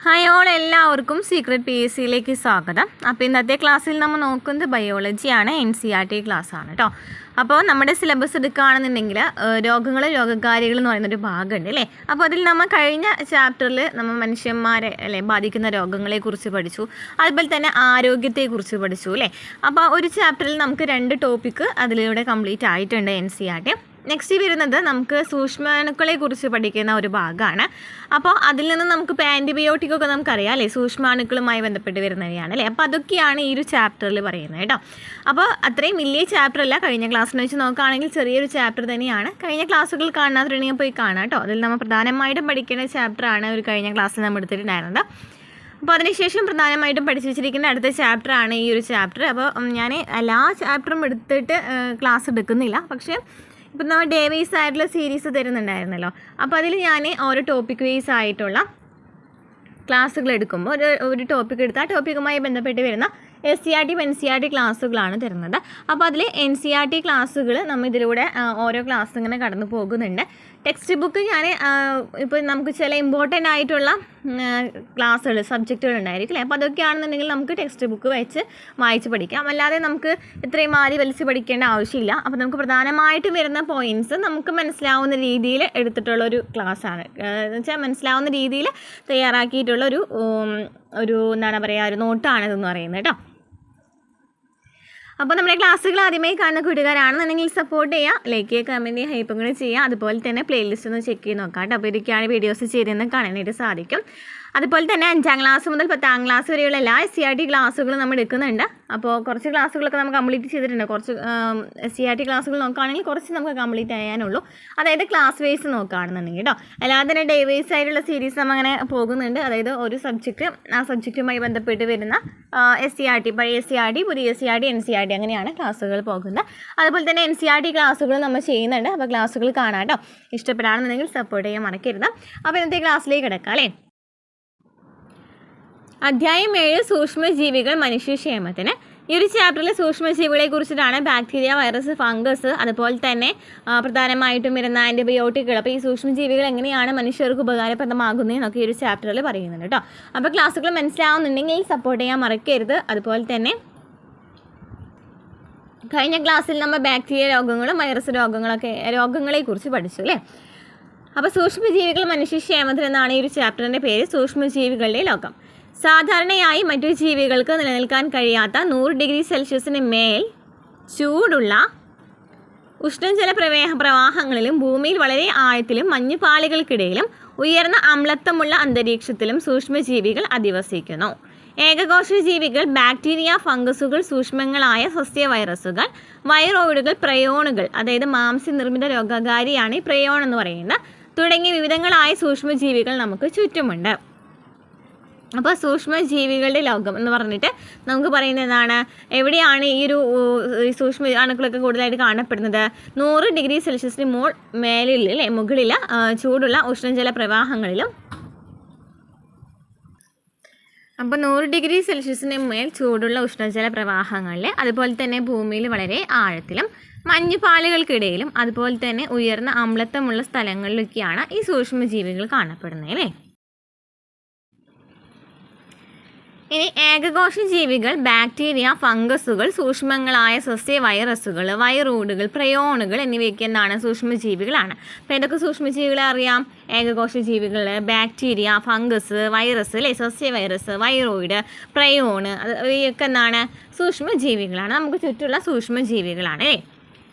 Hi all, എല്ലാവർക്കും secret P S സിയിലേക്ക് സ്വാഗതം. അപ്പോൾ ഇന്നത്തെ ക്ലാസ്സിൽ നമ്മൾ നോക്കുന്നത് ബയോളജിയാണ്. NCERT ക്ലാസ്സാണ് കേട്ടോ. അപ്പോൾ നമ്മുടെ സിലബസ് എടുക്കുകയാണെന്നുണ്ടെങ്കിൽ രോഗകാരികൾ എന്ന് പറയുന്നൊരു ഭാഗമുണ്ട് അല്ലേ. അപ്പോൾ അതിൽ നമ്മൾ കഴിഞ്ഞ ചാപ്റ്ററിൽ നമ്മൾ മനുഷ്യന്മാരെ ബാധിക്കുന്ന രോഗങ്ങളെക്കുറിച്ച് പഠിച്ചു, അതുപോലെ തന്നെ ആരോഗ്യത്തെക്കുറിച്ച് പഠിച്ചു അല്ലേ. അപ്പോൾ ഒരു ചാപ്റ്ററിൽ നമുക്ക് 2 ടോപ്പിക്ക് അതിലൂടെ കംപ്ലീറ്റ് ആയിട്ടുണ്ട് NCERT. നെക്സ്റ്റ് വരുന്നത് നമുക്ക് സൂക്ഷ്മാണുക്കളെ കുറിച്ച് പഠിക്കുന്ന ഒരു ഭാഗമാണ്. അപ്പോൾ അതിൽ നിന്ന് നമുക്കിപ്പോൾ ആൻറ്റിബയോട്ടിക്കൊക്കെ നമുക്കറിയാം അല്ലേ, സൂക്ഷ്മാണുക്കളുമായി ബന്ധപ്പെട്ട് വരുന്നവയാണ് അല്ലേ. അപ്പോൾ അതൊക്കെയാണ് ഈ ഒരു ചാപ്റ്ററിൽ പറയുന്നത് കേട്ടോ. അപ്പോൾ അത്രയും വലിയ ചാപ്റ്റർ അല്ല, കഴിഞ്ഞ ക്ലാസ്സിനെ വെച്ച് നോക്കുകയാണെങ്കിൽ ചെറിയൊരു ചാപ്റ്റർ തന്നെയാണ്. കഴിഞ്ഞ ക്ലാസ്സുകൾ കാണാത്തുണ്ടെങ്കിൽ പോയി കാണാം കേട്ടോ. അതിൽ നമ്മൾ പ്രധാനമായിട്ടും പഠിക്കേണ്ട ചാപ്റ്ററാണ് ഒരു കഴിഞ്ഞ ക്ലാസ്സിൽ നമ്മൾ എടുത്തിട്ടുണ്ടായിരുന്നത്. അപ്പോൾ അതിനുശേഷം പ്രധാനമായിട്ടും പഠിച്ചു വെച്ചിരിക്കുന്ന അടുത്ത ചാപ്റ്ററാണ് ഈ ഒരു ചാപ്റ്റർ. അപ്പോൾ ഞാൻ എല്ലാ ചാപ്റ്ററും എടുത്തിട്ട് ക്ലാസ് എടുക്കുന്നില്ല, പക്ഷേ ഇപ്പം നമ്മൾ ഡേ വൈസ് ആയിട്ടുള്ള സീരീസ് തരുന്നുണ്ടായിരുന്നല്ലോ. അപ്പോൾ അതിൽ ഞാൻ ഓരോ ടോപ്പിക് വൈസ് ആയിട്ടുള്ള ക്ലാസ്സുകൾ എടുക്കുമ്പോൾ ഒരു ടോപ്പിക് എടുത്ത് ആ ടോപ്പിക്കുമായി ബന്ധപ്പെട്ട് വരുന്ന SCERT NCERT ക്ലാസ്സുകളാണ് തരുന്നത്. അപ്പോൾ അതിൽ NCERT ക്ലാസ്സുകൾ നമ്മൾ ഇതിലൂടെ ഓരോ ക്ലാസ് ഇങ്ങനെ കടന്നു പോകുന്നുണ്ട്. ടെക്സ്റ്റ് ബുക്ക് ഞാൻ ഇപ്പോൾ നമുക്ക് ചില ഇമ്പോർട്ടൻ്റ് ആയിട്ടുള്ള ക്ലാസ്സുകൾ സബ്ജക്റ്റുകൾ ഉണ്ടായിരിക്കും അല്ലേ. അപ്പോൾ അതൊക്കെയാണെന്നുണ്ടെങ്കിൽ നമുക്ക് ടെക്സ്റ്റ് ബുക്ക് വെച്ച് വായിച്ച് പഠിക്കാം. അല്ലാതെ നമുക്ക് ഇത്രയും മാറി വലിച്ച് പഠിക്കേണ്ട ആവശ്യമില്ല. അപ്പോൾ നമുക്ക് പ്രധാനമായിട്ടും വരുന്ന പോയിൻറ്റ്സ് നമുക്ക് മനസ്സിലാവുന്ന രീതിയിൽ എടുത്തിട്ടുള്ളൊരു ക്ലാസ്സാണ്. എന്ന് വെച്ചാൽ മനസ്സിലാവുന്ന രീതിയിൽ തയ്യാറാക്കിയിട്ടുള്ള ഒരു എന്താണ് പറയുക, ഒരു നോട്ടാണിതെന്ന് പറയുന്നത് കേട്ടോ. അപ്പോൾ നമ്മുടെ ക്ലാസ്സുകൾ ആദ്യമായി കാണുന്ന കൂട്ടുകാരാണെന്നുണ്ടെങ്കിൽ സപ്പോർട്ട് ചെയ്യുക, ലൈക്ക് ചെയ്യുക, കമൻറ്റ് ചെയ്യുക, ഹൈപ്പും കൂടി ചെയ്യുക. അതുപോലെ തന്നെ പ്ലേലിസ്റ്റ് ഒന്ന് ചെക്ക് ചെയ്ത് നോക്കാം കേട്ടോ. അപ്പോൾ ഇതൊക്കെയാണ് വീഡിയോസ് ചെയ്തെന്ന് കാണാനായിട്ട് സാധിക്കും. അതുപോലെ തന്നെ 5ാം ക്ലാസ് മുതൽ 10ാം ക്ലാസ് വരെയുള്ള എല്ലാ SCERT ക്ലാസ്സുകളും നമ്മൾ എടുക്കുന്നുണ്ട്. അപ്പോൾ കുറച്ച് ക്ലാസ്സുകളൊക്കെ നമ്മൾ കംപ്ലീറ്റ് ചെയ്തിട്ടുണ്ട്. കുറച്ച് SCERT ക്ലാസ്സുകൾ നോക്കുകയാണെങ്കിൽ കുറച്ച് നമുക്ക് കംപ്ലീറ്റ് ചെയ്യാനുള്ളൂ. അതായത് ക്ലാസ് വൈസ് നോക്കുകയാണെന്നുണ്ടെങ്കിൽ കേട്ടോ. അല്ലാതെ തന്നെ ഡേ വൈസ് ആയിട്ടുള്ള സീരീസ് നമ്മൾ അങ്ങനെ പോകുന്നുണ്ട്. അതായത് ഒരു സബ്ജക്റ്റ് ആ സബ്ജക്റ്റുമായി ബന്ധപ്പെട്ട് വരുന്ന SCERT, പഴയ SCERT, പുതിയ SCERT, NCERT അങ്ങനെയാണ് ക്ലാസ്സുകൾ പോകുന്നത്. അതുപോലെ തന്നെ NCERT ക്ലാസ്സുകൾ നമ്മൾ ചെയ്യുന്നുണ്ട്. അപ്പോൾ ക്ലാസ്സുകൾ കാണാം കേട്ടോ. ഇഷ്ടപ്പെടാണെന്നുണ്ടെങ്കിൽ സപ്പോർട്ട് ചെയ്യാൻ മറക്കരുത്. അപ്പോൾ ഇന്നത്തെ ക്ലാസ്സിലേക്ക് കിടക്കാം അല്ലേ. അധ്യായം 7 സൂക്ഷ്മജീവികൾ മനുഷ്യക്ഷേമത്തിന്. ഈ ഒരു ചാപ്റ്ററിൽ സൂക്ഷ്മജീവികളെ കുറിച്ചിട്ടാണ്. ബാക്ടീരിയ, വൈറസ്, ഫംഗസ്, അതുപോലെ തന്നെ പ്രധാനമായിട്ടും വരുന്ന ആൻറ്റിബയോട്ടിക്കുകൾ. അപ്പോൾ ഈ സൂക്ഷ്മജീവികൾ എങ്ങനെയാണ് മനുഷ്യർക്ക് ഉപകാരപ്രദമാകുന്നതെന്നൊക്കെ ഈ ഒരു ചാപ്റ്ററിൽ പറയുന്നുണ്ട് കേട്ടോ. അപ്പോൾ ക്ലാസ്സുകൾ മനസ്സിലാവുന്നുണ്ടെങ്കിൽ സപ്പോർട്ട് ചെയ്യാൻ മറക്കരുത്. അതുപോലെ തന്നെ കഴിഞ്ഞ ക്ലാസ്സിൽ നമ്മൾ ബാക്ടീരിയ രോഗങ്ങളും വൈറസ് രോഗങ്ങളെക്കുറിച്ച് പഠിച്ചു അല്ലേ. അപ്പോൾ സൂക്ഷ്മജീവികൾ മനുഷ്യക്ഷേമത്തിന് എന്നാണ് ഈ ഒരു ചാപ്റ്ററിൻ്റെ പേര്. സൂക്ഷ്മജീവികളുടെ ലോകം. സാധാരണയായി മറ്റു ജീവികൾക്ക് നിലനിൽക്കാൻ കഴിയാത്ത 100 ഡിഗ്രി സെൽഷ്യസിന് മേൽ ചൂടുള്ള ഉഷ്ണജല പ്രവാഹങ്ങളിലും ഭൂമിയിൽ വളരെ ആഴത്തിലും മഞ്ഞുപാളികൾക്കിടയിലും ഉയർന്ന അമ്ലത്വമുള്ള അന്തരീക്ഷത്തിലും സൂക്ഷ്മജീവികൾ അധിവസിക്കുന്നു. ഏകകോശ ജീവികൾ, ബാക്ടീരിയ, ഫംഗസുകൾ, സൂക്ഷ്മങ്ങളായ സസ്യ വൈറസുകൾ, വൈറോയിഡുകൾ, പ്രയോണുകൾ, അതായത് മാംസ്യനിർമ്മിത രോഗകാരിയാണ് ഈ പ്രയോൺ എന്ന് പറയുന്നത്, തുടങ്ങിയ വിവിധങ്ങളായ സൂക്ഷ്മജീവികൾ നമുക്ക് ചുറ്റുമുണ്ട്. അപ്പോൾ സൂക്ഷ്മജീവികളുടെ ലോകം എന്ന് പറഞ്ഞിട്ട് നമുക്ക് പറയുന്നത് എന്താണ്, എവിടെയാണ് ഈ ഒരു സൂക്ഷ്മ അണുക്കളൊക്കെ കൂടുതലായിട്ട് കാണപ്പെടുന്നത്? 100 ഡിഗ്രി സെൽഷ്യസിന് മേലിൽ അല്ലേ, മുകളിൽ ചൂടുള്ള ഉഷ്ണജല പ്രവാഹങ്ങളിലും. അപ്പോൾ 100 ഡിഗ്രി സെൽഷ്യസിന് മേൽ ചൂടുള്ള ഉഷ്ണജല പ്രവാഹങ്ങളിൽ, അതുപോലെ തന്നെ ഭൂമിയിൽ വളരെ ആഴത്തിലും മഞ്ഞുപാളികൾക്കിടയിലും, അതുപോലെ തന്നെ ഉയർന്ന അമ്ലത്വമുള്ള സ്ഥലങ്ങളിലൊക്കെയാണ് ഈ സൂക്ഷ്മജീവികൾ കാണപ്പെടുന്നത് അല്ലേ. ഇനി ഏകകോശ ജീവികൾ, ബാക്ടീരിയ, ഫംഗസുകൾ, സൂക്ഷ്മങ്ങളായ സസ്യ വൈറസുകൾ, വൈറോയിഡുകൾ, പ്രയോണുകൾ എന്നിവയൊക്കെ എന്താണ്, സൂക്ഷ്മജീവികളാണ്. അപ്പോൾ ഏതൊക്കെ സൂക്ഷ്മജീവികളെ അറിയാം? ഏകകോശ ജീവികൾ, ബാക്ടീരിയ, ഫംഗസ്, വൈറസ് അല്ലേ, സസ്യ വൈറസ്, വൈറോയിഡ്, പ്രയോണ്, ഇവയൊക്കെ എന്താണ്, സൂക്ഷ്മജീവികളാണ്. നമുക്ക് ചുറ്റുമുള്ള സൂക്ഷ്മജീവികളാണ് അല്ലേ.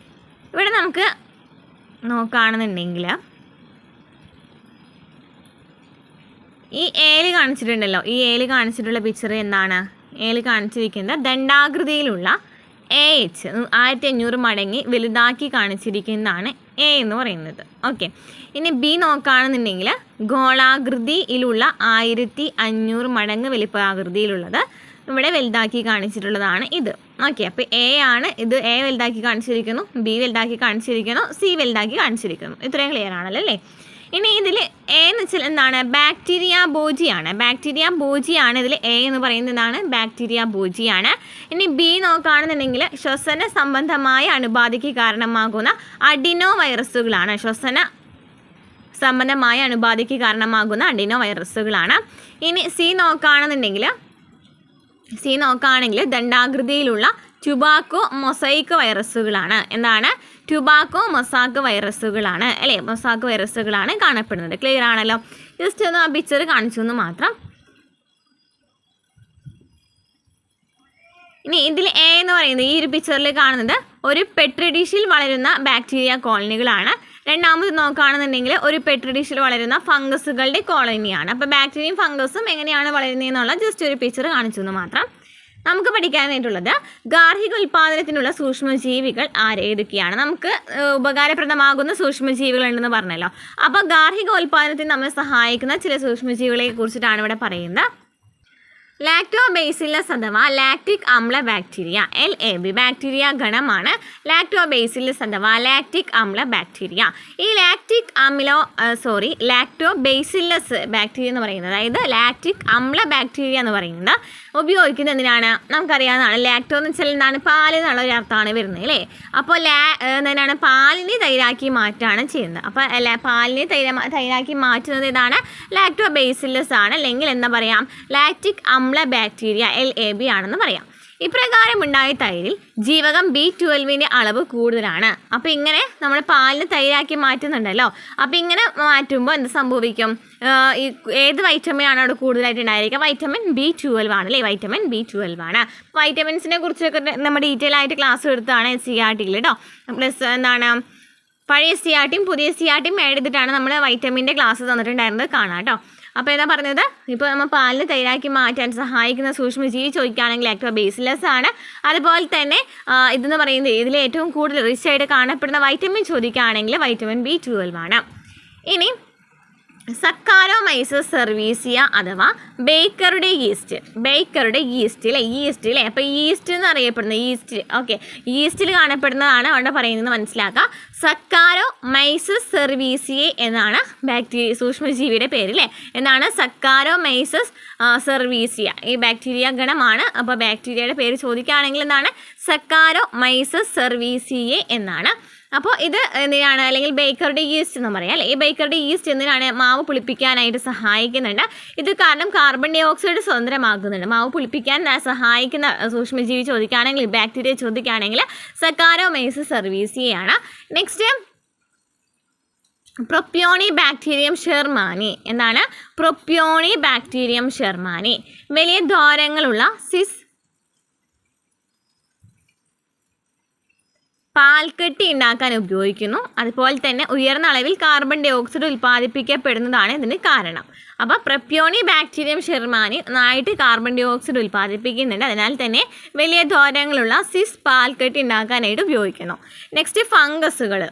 ഇവിടെ നമുക്ക് നോക്കുകയാണെന്നുണ്ടെങ്കിൽ ഈ ഏല് കാണിച്ചിട്ടുണ്ടല്ലോ, ഈ ഏല് കാണിച്ചിട്ടുള്ള പിക്ചർ എന്താണ്? ഏല് കാണിച്ചിരിക്കുന്നത് ദണ്ഡാകൃതിയിലുള്ള AH 1500 മടങ്ങി വലുതാക്കി കാണിച്ചിരിക്കുന്നതാണ് A എന്ന് പറയുന്നത്. ഓക്കെ. ഇനി B നോക്കുകയാണെന്നുണ്ടെങ്കിൽ ഗോളാകൃതിയിലുള്ള 1500 മടങ്ങ് വലിപ്പാകൃതിയിലുള്ളത് ഇവിടെ വലുതാക്കി കാണിച്ചിട്ടുള്ളതാണ് ഇത്. ഓക്കെ. അപ്പോൾ A ആണ് ഇത്. A വലുതാക്കി കാണിച്ചിരിക്കുന്നു, B വലുതാക്കി കാണിച്ചിരിക്കുന്നു, C വലുതാക്കി കാണിച്ചിരിക്കുന്നു. ഇത്രയും ക്ലിയർ ആണല്ലോ അല്ലേ. ഇനി ഇതിൽ A എന്ന് വെച്ചാൽ എന്താണ്? ബാക്ടീരിയ ബോജിയാണ്. ബാക്ടീരിയ ബോജിയാണ് ഇതിൽ A എന്ന് പറയുന്നതാണ്, ബാക്ടീരിയ ബോജിയാണ്. ഇനി B നോക്കുകയാണെന്നുണ്ടെങ്കിൽ ശ്വസന സംബന്ധമായ അണുബാധയ്ക്ക് കാരണമാകുന്ന അഡിനോ വൈറസുകളാണ്. ശ്വസന സംബന്ധമായ അണുബാധയ്ക്ക് കാരണമാകുന്ന അഡിനോ വൈറസുകളാണ്. ഇനി സി നോക്കുകയാണെങ്കിൽ ദണ്ഡാകൃതിയിലുള്ള ടുബാക്കോ മൊസൈക്ക് വൈറസുകളാണ്. എന്താണ്? ടുബാക്കോ മൊസാക്ക് വൈറസുകളാണ് അല്ലേ, മൊസാക്ക് വൈറസുകളാണ് കാണപ്പെടുന്നത്. ക്ലിയർ ആണല്ലോ? ജസ്റ്റ് ഒന്ന് ആ പിക്ചർ കാണിച്ചു എന്ന് മാത്രം. ഇനി ഇതിൽ എ എന്ന് പറയുന്നത് ഈ ഒരു പിക്ചറിൽ കാണുന്നത് ഒരു പെട്രി ഡിഷിൽ വളരുന്ന ബാക്ടീരിയ കോളനികളാണ്. രണ്ടാമത് നോക്കുകയാണെന്നുണ്ടെങ്കിൽ ഒരു പെട്രി ഡിഷിൽ വളരുന്ന ഫംഗസുകളുടെ കോളനിയാണ്. അപ്പോൾ ബാക്ടീരിയയും ഫംഗസും എങ്ങനെയാണ് വളരുന്നതെന്നുള്ള ജസ്റ്റ് ഒരു പിക്ചർ കാണിച്ചു എന്ന് മാത്രം. നമുക്ക് പഠിക്കാനായിട്ടുള്ളത് ഗാർഹിക ഉൽപ്പാദനത്തിനുള്ള സൂക്ഷ്മജീവികൾ ഏതൊക്കെയാണ്. നമുക്ക് ഉപകാരപ്രദമാകുന്ന സൂക്ഷ്മജീവികൾ ഉണ്ടെന്ന് പറഞ്ഞല്ലോ. അപ്പോൾ ഗാർഹിക ഉൽപ്പാദനത്തിന് നമ്മളെ സഹായിക്കുന്ന ചില സൂക്ഷ്മജീവികളെ കുറിച്ചിട്ടാണ് ഇവിടെ പറയുന്നത്. ലാക്ടോബേസില്ലസ് അഥവാ ലാക്റ്റിക് അമ്ല ബാക്ടീരിയ LAB ബാക്ടീരിയ ഗണമാണ് ലാക്ടോബേസില്ലസ് അഥവാ ലാക്റ്റിക് അമ്ല ബാക്ടീരിയ. ഈ ലാക്ടോബേസില്ലസ് ബാക്ടീരിയ എന്ന് പറയുന്നത്, അതായത് ലാക്റ്റിക് അമ്ല ബാക്ടീരിയ എന്ന് പറയുന്നത് ഉപയോഗിക്കുന്നത് എന്തിനാണ്? നമുക്കറിയാവുന്നതാണ്. ലാക്ടോ എന്ന് വെച്ചാൽ എന്താണ്? പാല് എന്നുള്ള ഒരു അർത്ഥമാണ് വരുന്നത് അല്ലേ. അപ്പോൾ എന്താണ്? പാലിനെ തൈരാക്കി മാറ്റാണ് ചെയ്യുന്നത്. അപ്പോൾ പാലിനെ തൈരാക്കി മാറ്റുന്നത് ഏതാണ്? ലാക്ടോബേസില്ലസ് ആണ്, അല്ലെങ്കിൽ എന്താ പറയാം? ലാക്റ്റിക് അമ്ല ബാക്ടീരിയ LAB ആണെന്ന് പറയാം. ഇപ്രകാരം ഉണ്ടായ തൈരിൽ ജീവകം B12 അളവ് കൂടുതലാണ്. അപ്പോൾ ഇങ്ങനെ നമ്മൾ പാലിന് തൈരാക്കി മാറ്റുന്നുണ്ടല്ലോ. അപ്പോൾ ഇങ്ങനെ മാറ്റുമ്പോൾ എന്ത് സംഭവിക്കും? ഏത് വൈറ്റമിൻ ആണ് അവിടെ കൂടുതലായിട്ട് ഉണ്ടായിരിക്കുക? വൈറ്റമിൻ B12 ആണ് അല്ലേ, വൈറ്റമിൻ B12 ആണ്. വൈറ്റമിൻസിനെ കുറിച്ചൊക്കെ നമ്മൾ ഡീറ്റെയിൽ ആയിട്ട് ക്ലാസ് എടുത്താണ് CRTയിൽ കേട്ടോ. പ്ലസ് എന്താണ് പഴയ CRTയും പുതിയ CRTയും ആഡ് ചെയ്തിട്ടാണ് നമ്മൾ വൈറ്റമിൻ്റെ ക്ലാസ് തന്നിട്ടുണ്ടായിരുന്നത്, കാണാം കേട്ടോ. അപ്പോൾ എന്താ പറഞ്ഞത്? ഇപ്പോൾ നമ്മൾ പാലിന് തൈരാക്കി മാറ്റാൻ സഹായിക്കുന്ന സൂക്ഷ്മജീവി ചോദിക്കുകയാണെങ്കിൽ ലാക്ടോബേസില്ലസ് ആണ്. അതുപോലെ തന്നെ ഇതെന്ന് പറയുന്നത് ഇതിൽ ഏറ്റവും കൂടുതൽ റിച്ച് ആയിട്ട് കാണപ്പെടുന്ന വൈറ്റമിൻ ചോദിക്കുകയാണെങ്കിൽ വൈറ്റമിൻ B12 ആണ്. ഇനി സക്കാരോമൈസസ് സെർവീസിയ അഥവാ ബേക്കറുടെ ഈസ്റ്റ് അല്ലേ. അപ്പോൾ ഈസ്റ്റ് എന്ന് അറിയപ്പെടുന്ന ഈസ്റ്റിൽ കാണപ്പെടുന്നതാണ് അവിടെ പറയുന്നത് മനസ്സിലാക്കുക. സക്കാരോമൈസസ് സെർവീസിയ എന്നാണ് സൂക്ഷ്മജീവിയുടെ പേര് അല്ലേ. എന്താണ്? സക്കാരോമൈസസ് സെർവീസിയ ഈ ബാക്ടീരിയ ഗണമാണ്. അപ്പോൾ ബാക്ടീരിയയുടെ പേര് ചോദിക്കുകയാണെങ്കിൽ എന്താണ്? സക്കാരോമൈസസ് സെർവീസിയ എന്നാണ്. അപ്പോൾ ഇത് എന്തിനാണ്? അല്ലെങ്കിൽ ബേക്കറുടെ ഈസ്റ്റ് എന്ന് പറയാം അല്ലേ. ഈ ബേക്കറുടെ ഈസ്റ്റ് എന്തിനാണ്? മാവ് പുളിപ്പിക്കാനായിട്ട് സഹായിക്കുന്നുണ്ട്. ഇത് കാരണം കാർബൺ ഡൈ ഓക്സൈഡ് സ്വതന്ത്രമാക്കുന്നുണ്ട്. മാവ് പുളിപ്പിക്കാൻ സഹായിക്കുന്ന സൂക്ഷ്മജീവി ചോദിക്കുകയാണെങ്കിൽ, ബാക്ടീരിയ ചോദിക്കുകയാണെങ്കിൽ സക്കാരോമൈസസ് സെർവീസിയയാണ്. Next പ്രൊപ്യോണി bacterium ഷെർമാനി. എന്താണ്? പ്രൊപ്യോണി ബാക്ടീരിയം ഷെർമാനി വലിയ ദ്വാരങ്ങളുള്ള സിസ് പാൽക്കെട്ടി ഉണ്ടാക്കാൻ ഉപയോഗിക്കുന്നു. അതുപോലെ തന്നെ ഉയർന്ന അളവിൽ കാർബൺ ഡൈ ഓക്സൈഡ് ഉൽപ്പാദിപ്പിക്കപ്പെടുന്നതാണ് ഇതിന് കാരണം. അപ്പോൾ പ്രൊപ്യോണി ബാക്ടീരിയം ഷെർമാനി നന്നായിട്ട് കാർബൺ ഡൈ ഓക്സൈഡ് ഉൽപ്പാദിപ്പിക്കുന്നുണ്ട്. അതിനാൽ തന്നെ വലിയ ദ്വാരങ്ങളുള്ള സിസ് പാൽക്കെട്ടി ഉണ്ടാക്കാനായിട്ട് ഉപയോഗിക്കുന്നു. നെക്സ്റ്റ് ഫംഗസുകൾ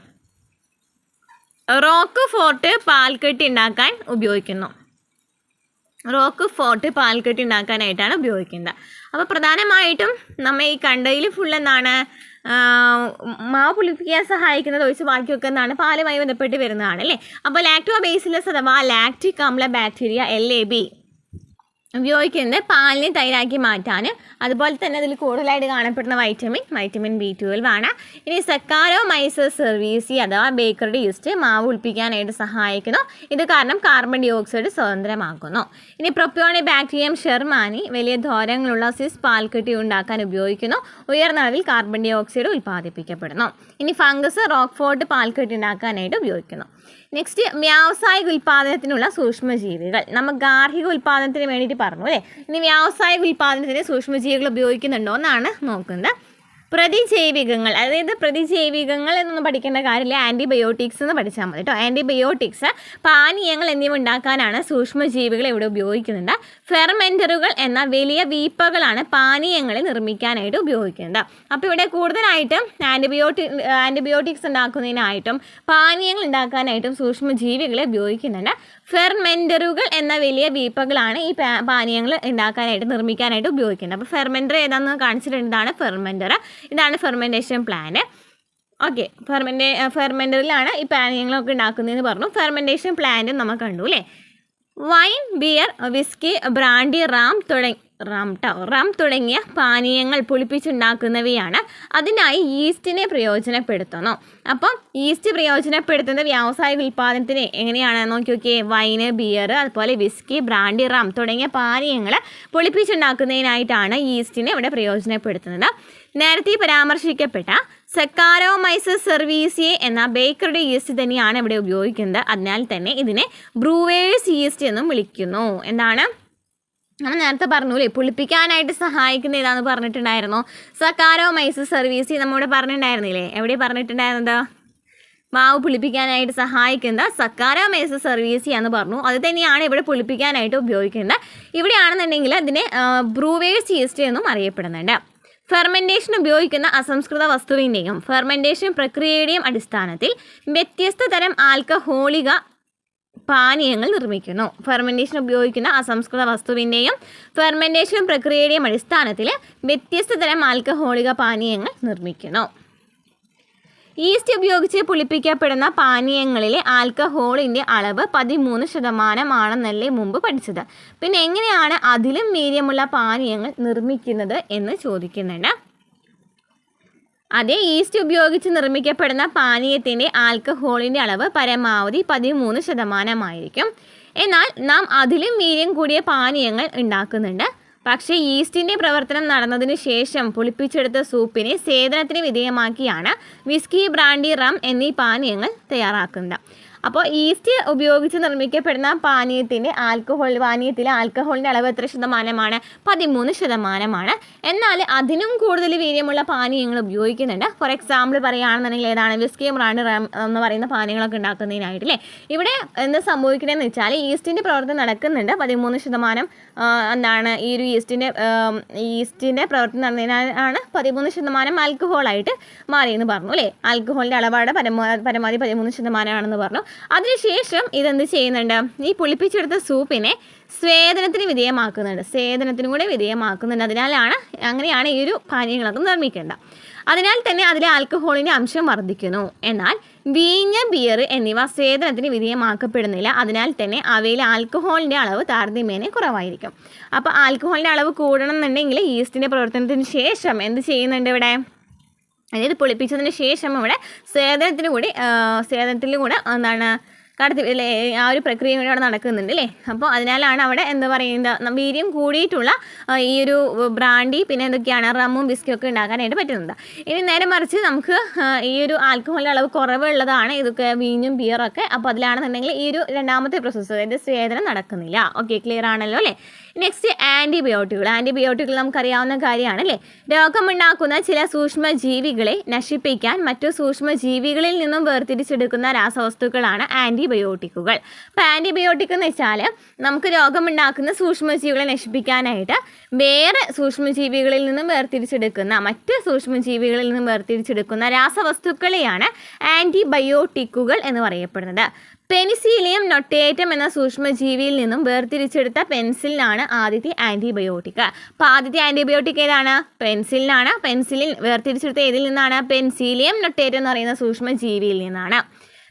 റോക്ക് ഫോർട്ട് പാൽക്കെട്ടി ഉണ്ടാക്കാൻ ഉപയോഗിക്കുന്നു. റോക്ക് ഫോർട്ട് പാൽക്കെട്ടി ഉണ്ടാക്കാനായിട്ടാണ് ഉപയോഗിക്കുന്നത്. അപ്പോൾ പ്രധാനമായിട്ടും നമ്മൾ ഈ കണ്ടയിൽ ഫുൾ എന്താണ്? മാവ് പുളിപ്പിക്കാൻ സഹായിക്കുന്നത് ഒഴിച്ച് ബാക്കിയൊക്കെ എന്താണ്? പാലുമായി ബന്ധപ്പെട്ട് വരുന്നതാണ് അല്ലേ. അപ്പോൾ ലാക്ടോബേസില്ലസ് അഥവാ ലാക്റ്റിക് അമ്ല ബാക്ടീരിയ LAB ഉപയോഗിക്കുന്നത് പാലിനെ തൈരാക്കി മാറ്റാൻ. അതുപോലെ തന്നെ അതിൽ കൂടുതലായിട്ട് കാണപ്പെടുന്ന വൈറ്റമിൻ B12 ആണ്. ഇനി സക്കാരോമൈസസ് സെർവീസി അഥവാ ബേക്കറുടെ ഈസ്റ്റ് മാവ് ഉൽപ്പിക്കാനായിട്ട് സഹായിക്കുന്നു. ഇത് കാരണം കാർബൺ ഡൈ ഓക്സൈഡ് സ്വതന്ത്രമാക്കുന്നു. ഇനി പ്രൊപ്യോണി ബാക്ടീരിയം ഷെർമാനി വലിയ ദ്വാരങ്ങളുള്ള സിസ് പാൽക്കെട്ടി ഉണ്ടാക്കാൻ ഉപയോഗിക്കുന്നു. ഉയർന്ന അളവിൽ കാർബൺ ഡൈ ഓക്സൈഡ് ഉൽപ്പാദിപ്പിക്കപ്പെടുന്നു. ഇനി ഫംഗസ് റോക്ക്ഫോർട്ട് പാൽക്കെട്ടി ഉണ്ടാക്കാനായിട്ട് ഉപയോഗിക്കുന്നു. നെക്സ്റ്റ് വ്യാവസായിക ഉൽപ്പാദനത്തിനുള്ള സൂക്ഷ്മജീവികൾ. നമ്മൾ ഗാർഹിക ഉൽപ്പാദനത്തിന് വേണ്ടിയിട്ട് പറഞ്ഞു അല്ലേ. ഇനി വ്യാവസായിക ഉൽപ്പാദനത്തിന് സൂക്ഷ്മജീവികൾ ഉപയോഗിക്കുന്നുണ്ടോ എന്നാണ് നോക്കുന്നത്. പ്രതിജൈവികങ്ങൾ, അതായത് പ്രതിജൈവികങ്ങൾ എന്നൊന്നും പഠിക്കേണ്ട കാര്യമില്ല, ആൻറ്റിബയോട്ടിക്സ് എന്ന് പഠിച്ചാൽ മതി കേട്ടോ. ആൻറ്റിബയോട്ടിക്സ്, പാനീയങ്ങൾ എന്നിവ ഉണ്ടാക്കാനാണ് സൂക്ഷ്മജീവികൾ ഇവിടെ ഉപയോഗിക്കുന്നുണ്ട്. ഫെർമെൻറ്ററുകൾ എന്ന വലിയ വീപ്പകളാണ് പാനീയങ്ങളെ നിർമ്മിക്കാനായിട്ട് ഉപയോഗിക്കുന്നത്. അപ്പോൾ ഇവിടെ കൂടുതലായിട്ടും ആൻറ്റിബയോട്ടിക്സ് ഉണ്ടാക്കുന്നതിനായിട്ടും പാനീയങ്ങൾ ഉണ്ടാക്കാനായിട്ടും സൂക്ഷ്മജീവികളെ ഉപയോഗിക്കുന്നുണ്ട്. ഫെർമെൻറ്ററുകൾ എന്ന വലിയ വീപ്പകളാണ് ഈ പാനീയങ്ങൾ ഉണ്ടാക്കാനായിട്ട് നിർമ്മിക്കാനായിട്ട് ഉപയോഗിക്കുന്നത്. അപ്പോൾ ഫെർമെൻറ്റർ ഏതാണെന്ന് കാണിച്ചിട്ടുണ്ട്. ഇതാണ് ഫെർമെൻറ്റർ, ഇതാണ് ഫെർമെൻറ്റേഷൻ പ്ലാന്റ്. ഓക്കെ, ഫെർമെൻറ്ററിലാണ് ഈ പാനീയങ്ങളൊക്കെ ഉണ്ടാക്കുന്നതെന്ന് പറഞ്ഞു. ഫെർമെൻറ്റേഷൻ പ്ലാന്റും നമ്മൾ കണ്ടു അല്ലേ. Wine, beer, whisky, brandy, rum rum തുടങ്ങിയ പാനീയങ്ങൾ പുളിപ്പിച്ചുണ്ടാക്കുന്നവയാണ്. അതിനായി ഈസ്റ്റിനെ പ്രയോജനപ്പെടുത്തുന്നു. അപ്പം ഈസ്റ്റ് പ്രയോജനപ്പെടുത്തുന്ന വ്യാവസായിക ഉൽപ്പാദനത്തിന് എങ്ങനെയാണ് നോക്കിയൊക്കെ, വൈന്, ബിയർ, അതുപോലെ വിസ്കി, ബ്രാൻഡി, റം തുടങ്ങിയ പാനീയങ്ങൾ പുളിപ്പിച്ചുണ്ടാക്കുന്നതിനായിട്ടാണ് ഈസ്റ്റിനെ ഇവിടെ പ്രയോജനപ്പെടുത്തുന്നത്. നേരത്തെ പരാമർശിക്കപ്പെട്ട സക്കാരോമൈസസ് സെർവീസിയെ എന്ന ബേക്കറുടെ ഈസ്റ്റ് തന്നെയാണ് ഇവിടെ ഉപയോഗിക്കുന്നത്. അതിനാൽ തന്നെ ഇതിനെ ബ്രൂവേഴ്സ് ഈസ്റ്റ് എന്നും വിളിക്കുന്നു. എന്താണ് നമ്മൾ നേരത്തെ പറഞ്ഞൂലേ, പുളിപ്പിക്കാനായിട്ട് സഹായിക്കുന്ന ഏതാണെന്ന് പറഞ്ഞിട്ടുണ്ടായിരുന്നു, സക്കാരോമൈസസ് സെർവീസി നമ്മളിവിടെ പറഞ്ഞിട്ടുണ്ടായിരുന്നില്ലേ, എവിടെ പറഞ്ഞിട്ടുണ്ടായിരുന്നത്, മാവ് പുളിപ്പിക്കാനായിട്ട് സഹായിക്കുന്ന സക്കാരോമൈസസ് സെർവീസി എന്ന് പറഞ്ഞു. അത് തന്നെയാണ് ഇവിടെ പുളിപ്പിക്കാനായിട്ട് ഉപയോഗിക്കുന്നത്. ഇവിടെയാണെന്നുണ്ടെങ്കിൽ അതിനെ ബ്രൂവേഴ്സ് ഈസ്റ്റ് എന്നും അറിയപ്പെടുന്നുണ്ട്. ഫെർമെൻറ്റേഷൻ ഉപയോഗിക്കുന്ന അസംസ്കൃത വസ്തുവിൻ്റെയും ഫെർമെൻറ്റേഷൻ പ്രക്രിയയുടെയും അടിസ്ഥാനത്തിൽ വ്യത്യസ്ത തരം ആൽക്കഹോളിക പാനീയങ്ങൾ നിർമ്മിക്കുന്നു. ഫെർമെൻറ്റേഷൻ ഉപയോഗിക്കുന്ന അസംസ്കൃത വസ്തുവിൻ്റെയും ഫെർമെൻറ്റേഷൻ പ്രക്രിയയുടെയും അടിസ്ഥാനത്തിൽ വ്യത്യസ്ത തരം ആൽക്കഹോളിക പാനീയങ്ങൾ നിർമ്മിക്കുന്നു. ഈസ്റ്റ് ഉപയോഗിച്ച് പുളിപ്പിക്കപ്പെടുന്ന പാനീയങ്ങളിലെ ആൽക്കഹോളിൻ്റെ അളവ് 13% മുമ്പ് പഠിച്ചത്. പിന്നെ എങ്ങനെയാണ് അതിലും വീര്യമുള്ള പാനീയങ്ങൾ നിർമ്മിക്കുന്നത് എന്ന് ചോദിക്കുന്നുണ്ട്. അതേ ഈസ്റ്റ് ഉപയോഗിച്ച് നിർമ്മിക്കപ്പെടുന്ന പാനീയത്തിൻ്റെ ആൽക്കഹോളിൻ്റെ അളവ് പരമാവധി 13% എന്നാൽ നാം അതിലും വീര്യം കൂടിയ പാനീയങ്ങൾ ഉണ്ടാക്കുന്നുണ്ട്. പക്ഷേ ഈസ്റ്റിൻ്റെ പ്രവർത്തനം നടന്നതിന് ശേഷം പുളിപ്പിച്ചെടുത്ത സൂപ്പിനെ സേവനത്തിന് വിധേയമാക്കിയാണ് വിസ്കി, ബ്രാൻഡി, റം എന്നീ പാനീയങ്ങൾ തയ്യാറാക്കുന്നത്. അപ്പോൾ ഈസ്റ്റ് ഉപയോഗിച്ച് നിർമ്മിക്കപ്പെടുന്ന പാനീയത്തിലെ ആൽക്കഹോളിൻ്റെ അളവ് എത്ര ശതമാനമാണ്? 13%. എന്നാൽ അതിനും കൂടുതൽ വീര്യമുള്ള പാനീയങ്ങൾ ഉപയോഗിക്കുന്നുണ്ട്. ഫോർ എക്സാമ്പിൾ പറയുകയാണെന്നുണ്ടെങ്കിൽ ഏതാണ്, വിസ്കി, ബ്രാൻഡി, റം എന്ന് പറയുന്ന പാനീയങ്ങളൊക്കെ ഉണ്ടാക്കുന്നതിനായിട്ടില്ലേ. ഇവിടെ എന്ത് സംഭവിക്കണമെന്ന് വെച്ചാൽ ഈസ്റ്റിൻ്റെ പ്രവർത്തനം നടക്കുന്നുണ്ട്. 13% എന്താണ് ഈ ഒരു ഈസ്റ്റിൻ്റെ പ്രവർത്തനം നടന്നതിനാണ് 13% ആൽക്കഹോളായിട്ട് മാറിയെന്ന് പറഞ്ഞു അല്ലേ. ആൽക്കഹോളിൻ്റെ അളവാണ് പരമാവധി 13% പറഞ്ഞു. അതിനുശേഷം ഇതെന്ത് ചെയ്യുന്നുണ്ട്, ഈ പുളിപ്പിച്ചെടുത്ത സൂപ്പിനെ സ്വേദനത്തിന് വിധേയമാക്കുന്നുണ്ട്. അങ്ങനെയാണ് ഈ ഒരു പാനീയങ്ങളൊക്കെ നിർമ്മിക്കേണ്ടത്. അതിനാൽ തന്നെ അതിലെ ആൽക്കഹോളിൻ്റെ അംശം വർദ്ധിക്കുന്നു. എന്നാൽ വീഞ്ഞ്, ബിയർ എന്നിവ സ്വേദനത്തിന് വിധേയമാക്കപ്പെടുന്നില്ല. അതിനാൽ തന്നെ അവയിൽ ആൽക്കഹോളിൻ്റെ അളവ് താരതമ്യേന കുറവായിരിക്കും. അപ്പോൾ ആൽക്കഹോളിൻ്റെ അളവ് കൂടണം എന്നുണ്ടെങ്കിൽ ഈസ്റ്റിൻ്റെ പ്രവർത്തനത്തിന് ശേഷം എന്ത് ചെയ്യുന്നുണ്ട് ഇവിടെ, അതായത് പുളിപ്പിച്ചതിന് ശേഷം ഇവിടെ സ്വേദനത്തിലും കൂടെ എന്താണ് ആ ഒരു പ്രക്രിയ കൂടെ അവിടെ നടക്കുന്നുണ്ട് അല്ലേ. അപ്പോൾ അതിനാലാണ് അവിടെ എന്താ പറയുന്നത്, വീര്യം കൂടിയിട്ടുള്ള ഈ ഒരു ബ്രാൻഡി പിന്നെ എന്തൊക്കെയാണ് റമ്മും വിസ്കിയും ഒക്കെ ഉണ്ടാക്കാനായിട്ട് പറ്റുന്നത്. ഇനി നേരെ മറിച്ച് നമുക്ക് ഈ ഒരു ആൽക്കഹോളിൻ്റെ അളവ് കുറവുള്ളതാണ് ഇതൊക്കെ വീഞ്ഞും ബിയറൊക്കെ. അപ്പോൾ അതിലാണെന്നുണ്ടെങ്കിൽ ഈ ഒരു രണ്ടാമത്തെ പ്രോസസ്സ്, അതായത് സ്വേദനം നടക്കുന്നില്ല. ഓക്കെ, ക്ലിയർ ആണല്ലോ അല്ലേ. നെക്സ്റ്റ് ആൻറ്റിബയോട്ടിക്കുകൾ നമുക്കറിയാവുന്ന കാര്യമാണ് അല്ലേ. രോഗമുണ്ടാക്കുന്ന ചില സൂക്ഷ്മജീവികളെ നശിപ്പിക്കാൻ മറ്റു സൂക്ഷ്മജീവികളിൽ നിന്നും വേർതിരിച്ചെടുക്കുന്ന രാസവസ്തുക്കളാണ് ആൻറ്റിബയോട്ടിക്കുകൾ. അപ്പോൾ ആൻറ്റിബയോട്ടിക് എന്ന് വെച്ചാൽ നമുക്ക് രോഗമുണ്ടാക്കുന്ന സൂക്ഷ്മജീവികളെ നശിപ്പിക്കാനായിട്ട് വേറെ സൂക്ഷ്മജീവികളിൽ നിന്നും വേർതിരിച്ചെടുക്കുന്ന രാസവസ്തുക്കളെയാണ് ആൻറ്റിബയോട്ടിക്കുകൾ എന്ന് പറയപ്പെടുന്നത്. പെനിസിലിയം നൊട്ടേറ്റം എന്ന സൂക്ഷ്മജീവിയിൽ നിന്നും വേർതിരിച്ചെടുത്ത പെൻസിലിനാണ് ആദ്യത്തെ ആൻറ്റിബയോട്ടിക്. അപ്പോൾ ആദ്യത്തെ ആൻറ്റിബയോട്ടിക് ഏതാണ്? പെൻസിലിനാണ്. പെൻസിലിൻ വേർതിരിച്ചെടുത്ത ഏതിൽ നിന്നാണ്? പെൻസിലിയം നൊട്ടേറ്റം എന്ന് പറയുന്ന സൂക്ഷ്മജീവിയിൽ നിന്നാണ്.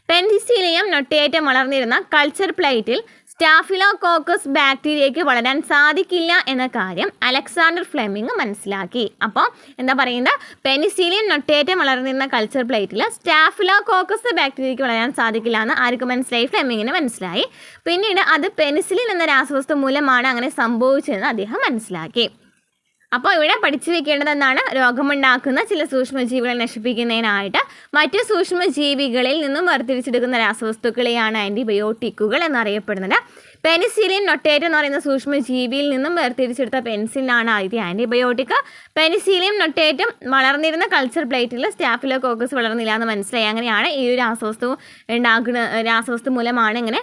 പെൻസിലിയം നൊട്ടേറ്റം വളർന്നിരുന്ന കൾച്ചർ പ്ലേറ്റിൽ സ്റ്റാഫിലോകോക്കസ് ബാക്ടീരിയയ്ക്ക് വളരാൻ സാധിക്കില്ല എന്ന കാര്യം അലക്സാണ്ടർ ഫ്ലെമിംഗ് മനസ്സിലാക്കി. അപ്പോൾ എന്താ പറയുന്നത്, പെനിസിലിയം നൊട്ടേറ്റം വളർന്നിരുന്ന കൾച്ചർ പ്ലേറ്റിൽ സ്റ്റാഫിലോകോക്കസ് ബാക്ടീരിയയ്ക്ക് വളരാൻ സാധിക്കില്ല എന്ന് ആർക്ക് മനസ്സിലായി? ഫ്ലെമിങ്ങിന് മനസ്സിലായി. പിന്നീട് അത് പെനിസിലിൻ എന്ന രാസവസ്തു മൂലമാണ് അങ്ങനെ സംഭവിച്ചതെന്ന് അദ്ദേഹം മനസ്സിലാക്കി. അപ്പോൾ ഇവിടെ പഠിച്ചു വെക്കേണ്ടത് എന്താണ്, രോഗമുണ്ടാക്കുന്ന ചില സൂക്ഷ്മജീവികളെ നശിപ്പിക്കുന്നതിനായിട്ട് മറ്റു സൂക്ഷ്മജീവികളിൽ നിന്നും വേർതിരിച്ചെടുക്കുന്ന രാസവസ്തുക്കളെയാണ് ആൻറ്റിബയോട്ടിക്കുകൾ എന്നറിയപ്പെടുന്നത്. പെനിസിലിൻ നൊട്ടേറ്റം എന്ന് പറയുന്ന സൂക്ഷ്മജീവിയിൽ നിന്നും വേർതിരിച്ചെടുത്ത പെൻസിലിനാണ് ആദ്യത്തെ ആൻറ്റിബയോട്ടിക്. പെനിസിലിയം നൊട്ടേറ്റം വളർന്നിരുന്ന കൾച്ചർ പ്ലേറ്റിൽ സ്റ്റാഫിലോകോക്കസ് വളർന്നില്ല എന്ന് മനസ്സിലായി. അങ്ങനെയാണ് ഈ ഒരു രാസവസ്തു മൂലമാണ് ഇങ്ങനെ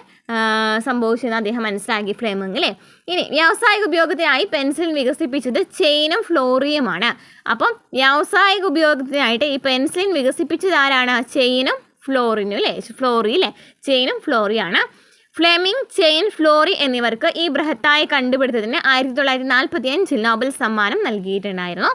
സംഭവിച്ചതെന്ന് അദ്ദേഹം മനസ്സിലാക്കി ഫ്ലെമിംഗ് അല്ലേ. ഇനി വ്യാവസായിക ഉപയോഗത്തിനായി പെൻസിലിൻ വികസിപ്പിച്ചത് ചെയിനും ഫ്ലോറിയുമാണ്. അപ്പം വ്യാവസായിക ഉപയോഗത്തിനായിട്ട് ഈ പെൻസിലിൻ വികസിപ്പിച്ചത് ആരാണ്? ചെയിനും ഫ്ലോറിനും അല്ലേ. ചെയിനും ഫ്ലോറിയാണ്. ഫ്ലെമിംഗ്, ചെയിൻ, ഫ്ലോറി എന്നിവർക്ക് ഈ ബൃഹത്തായ കണ്ടുപിടുത്തത്തിന് 1945 നോബൽ സമ്മാനം നൽകിയിട്ടുണ്ടായിരുന്നു.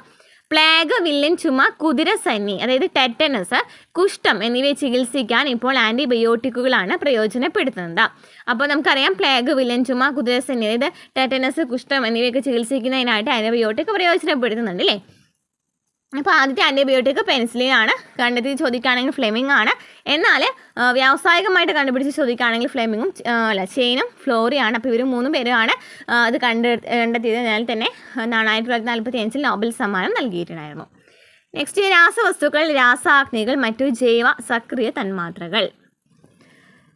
പ്ലേഗ്, വില്ലൻ ചുമ, കുതിരസന്നി അതായത് ടെറ്റനസ്, കുഷ്ഠം എന്നിവയെ ചികിത്സിക്കാൻ ഇപ്പോൾ ആൻറ്റിബയോട്ടിക്കുകളാണ് പ്രയോജനപ്പെടുത്തുന്നത്. അപ്പോൾ നമുക്കറിയാം പ്ലേഗ്, വില്ലൻ ചുമ, കുതിരസന്നി അതായത് ടെറ്റനസ്, കുഷ്ഠം എന്നിവയൊക്കെ ചികിത്സിക്കുന്നതിനായിട്ട് ആൻറ്റിബയോട്ടിക് പ്രയോജനപ്പെടുത്തുന്നുണ്ട് അല്ലേ. അപ്പോൾ ആദ്യത്തെ ആൻറ്റിബയോട്ടിക് പെൻസിലിൻ ആണ്. കണ്ടെത്തി ചോദിക്കുകയാണെങ്കിൽ ഫ്ലെമിംഗ് ആണ്. എന്നാൽ വ്യാവസായികമായിട്ട് കണ്ടുപിടിച്ച് ചോദിക്കുകയാണെങ്കിൽ ഫ്ലെമിങ്ങും ചെയിനും ഫ്ലോറിയാണ്. അപ്പോൾ ഇവർ 3 പേരാണ് അത് കണ്ടെത്തിയത്. അതിനാൽ തന്നെ 1945 നോബൽ സമ്മാനം നൽകിയിട്ടുണ്ടായിരുന്നു. നെക്സ്റ്റ് രാസവസ്തുക്കൾ, രാസാഗ്നികൾ, മറ്റു ജൈവ സക്രിയ തന്മാത്രകൾ.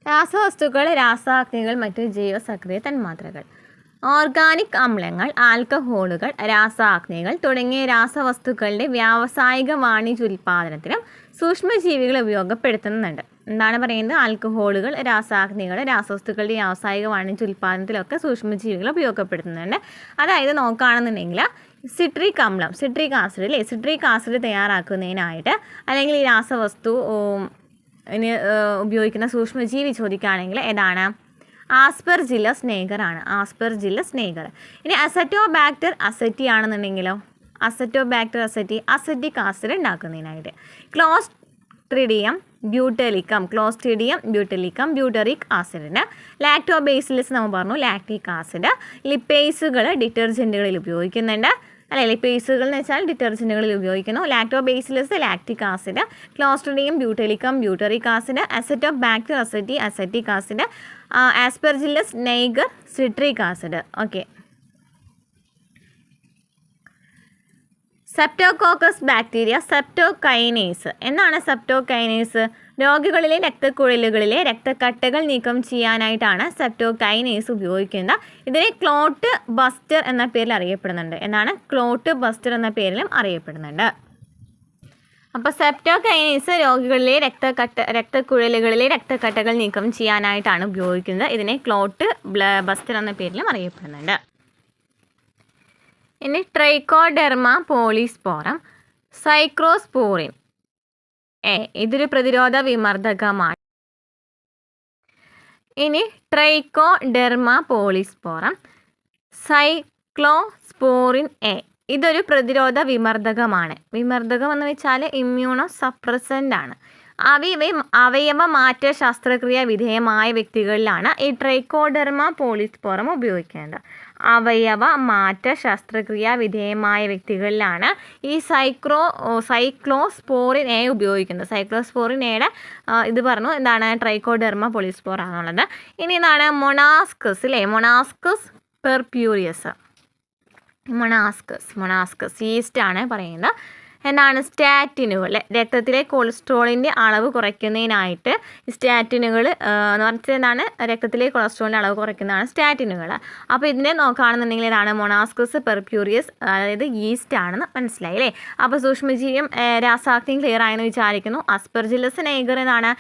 രാസവസ്തുക്കൾ, രാസാഗ്നികൾ, മറ്റു ജൈവ സക്രിയ തന്മാത്രകൾ. ഓർഗാനിക് അമ്ലങ്ങൾ, ആൽക്കഹോളുകൾ, രാസാഗ്നികൾ തുടങ്ങിയ രാസവസ്തുക്കളുടെ വ്യാവസായിക വാണിജ്യോൽപാദനത്തിനും സൂക്ഷ്മജീവികൾ ഉപയോഗപ്പെടുത്തുന്നുണ്ട്. എന്താണ് പറയുന്നത്? ആൽക്കഹോളുകൾ, രാസാഗ്നികൾ, രാസവസ്തുക്കളുടെ വ്യാവസായിക വാണിജ്യോൽപാദനത്തിലൊക്കെ സൂക്ഷ്മജീവികൾ ഉപയോഗപ്പെടുത്തുന്നുണ്ട്. അതായത് നോക്കുകയാണെന്നുണ്ടെങ്കിൽ സിട്രിക് അമ്ലം, സിട്രിക് ആസിഡ് അല്ലേ, സിട്രിക് ആസിഡ് തയ്യാറാക്കുന്നതിനായിട്ട് അല്ലെങ്കിൽ ഈ രാസവസ്തു ഉപയോഗിക്കുന്ന സൂക്ഷ്മജീവി ചോദിക്കുകയാണെങ്കിൽ ഏതാണ്? ആസ്പെർജില്ലസ് നേഗർ ആണ്. Aspergillus niger. ഇനി അസറ്റോബാക്ടർ അസറ്റി ആണെന്നുണ്ടെങ്കിലോ? അസറ്റോബാക്ടർ അസറ്റി അസറ്റിക് ആസിഡ് ഉണ്ടാക്കുന്നതിനായിട്ട്. Clostridium butylicum, Clostridium butylicum butyric ആസിഡിന്. ലാക്ടോബേസിലസ് നമ്മൾ പറഞ്ഞു, ലാക്റ്റിക് ആസിഡ്. ലിപ്പേസുകൾ ഡിറ്റർജൻറ്റുകളിൽ ഉപയോഗിക്കുന്നുണ്ട് അല്ലെ. ലിപ്പേസുകൾ എന്ന് വെച്ചാൽ ഡിറ്റർജൻറ്റുകളിൽ ഉപയോഗിക്കുന്നു. Lactobacillus lactic acid, Clostridium butylicum butyric acid, Acetobacter aceti acetic acid, Aspergillus niger citric acid. Okay. Streptococcus bacteria, streptokinase. എന്താണ് സെപ്റ്റോകൈനേസ്? രോഗികളിലെ രക്തക്കുഴലുകളിലെ രക്തക്കട്ടകൾ നീക്കം ചെയ്യാനായിട്ടാണ് സെപ്റ്റോകൈനേസ് ഉപയോഗിക്കുന്നത്. ഇതിനെ ക്ലോട്ട് ബസ്റ്റർ എന്ന പേരിൽ അറിയപ്പെടുന്നുണ്ട്. എന്താണ്? ക്ലോട്ട് ബസ്റ്റർ എന്ന പേരിലും അറിയപ്പെടുന്നുണ്ട്. അപ്പോൾ സെപ്റ്റോകൈനേസ് രോഗികളിലെ രക്തക്കുഴലുകളിലെ രക്തക്കട്ടകൾ നീക്കം ചെയ്യാനായിട്ടാണ് ഉപയോഗിക്കുന്നത്. ഇതിനെ ക്ലോട്ട് ബസ്റ്റർ എന്ന പേരിലും അറിയപ്പെടുന്നുണ്ട്. ഇനി ട്രൈക്കോഡെർമ പോളിസ്പോറം, സൈക്ലോസ്പോറിൻ ഇതൊരു പ്രതിരോധ വിമർദ്ദകമാണ്. ഇനി ട്രൈക്കോഡെർമ പോളിസ്പോറം, സൈക്ലോസ്പോറിൻ ഇതൊരു പ്രതിരോധ വിമർദ്ദകമാണ്. വിമർദ്ദകം എന്ന് വെച്ചാൽ ഇമ്മ്യൂണോ സപ്രസൻ്റ് ആണ്. അവയവ മാറ്റ ശസ്ത്രക്രിയ വിധേയമായ വ്യക്തികളിലാണ് ഈ ട്രൈക്കോഡെർമ പോളിസ്പോറം ഉപയോഗിക്കുന്നത്. അവയവ മാറ്റ ശസ്ത്രക്രിയ വിധേയമായ വ്യക്തികളിലാണ് ഈ സൈക്ലോസ്പോറിൻ ഉപയോഗിക്കുന്നത്. സൈക്ലോസ്പോറിൻ ഇത് പറഞ്ഞു എന്താണ്? ട്രൈക്കോഡെർമ പോളിസ്പോർ ആണുള്ളത്. ഇനി എന്താണ്? മൊണാസ്കസ് അല്ലേ, മൊണാസ്കസ് പെർപ്യൂരിയസ്. മൊണാസ്കസ് ഈസ്റ്റ് ആണ് പറയുന്നത്. എന്താണ്? സ്റ്റാറ്റിനുകൾ, രക്തത്തിലെ കൊളസ്ട്രോളിൻ്റെ അളവ് കുറയ്ക്കുന്നതിനായിട്ട് സ്റ്റാറ്റിനുകൾ എന്ന് പറഞ്ഞാൽ എന്താണ്? രക്തത്തിലെ കൊളസ്ട്രോളിൻ്റെ അളവ് കുറയ്ക്കുന്നതാണ് സ്റ്റാറ്റിനുകൾ. അപ്പോൾ ഇതിനെ നോക്കുകയാണെന്നുണ്ടെങ്കിൽ ഇതാണ് മൊണാസ്കസ് പെർപ്യൂരിയസ്, അതായത് ഈസ്റ്റ് ആണെന്ന് മനസ്സിലായി അല്ലേ. അപ്പോൾ സൂക്ഷ്മജീവിയും രാസാഗ്നിയും ക്ലിയർ ആയെന്ന് വിചാരിക്കുന്നു. അസ്പെർജില്ലസ് നൈഗർ എന്നാണ്?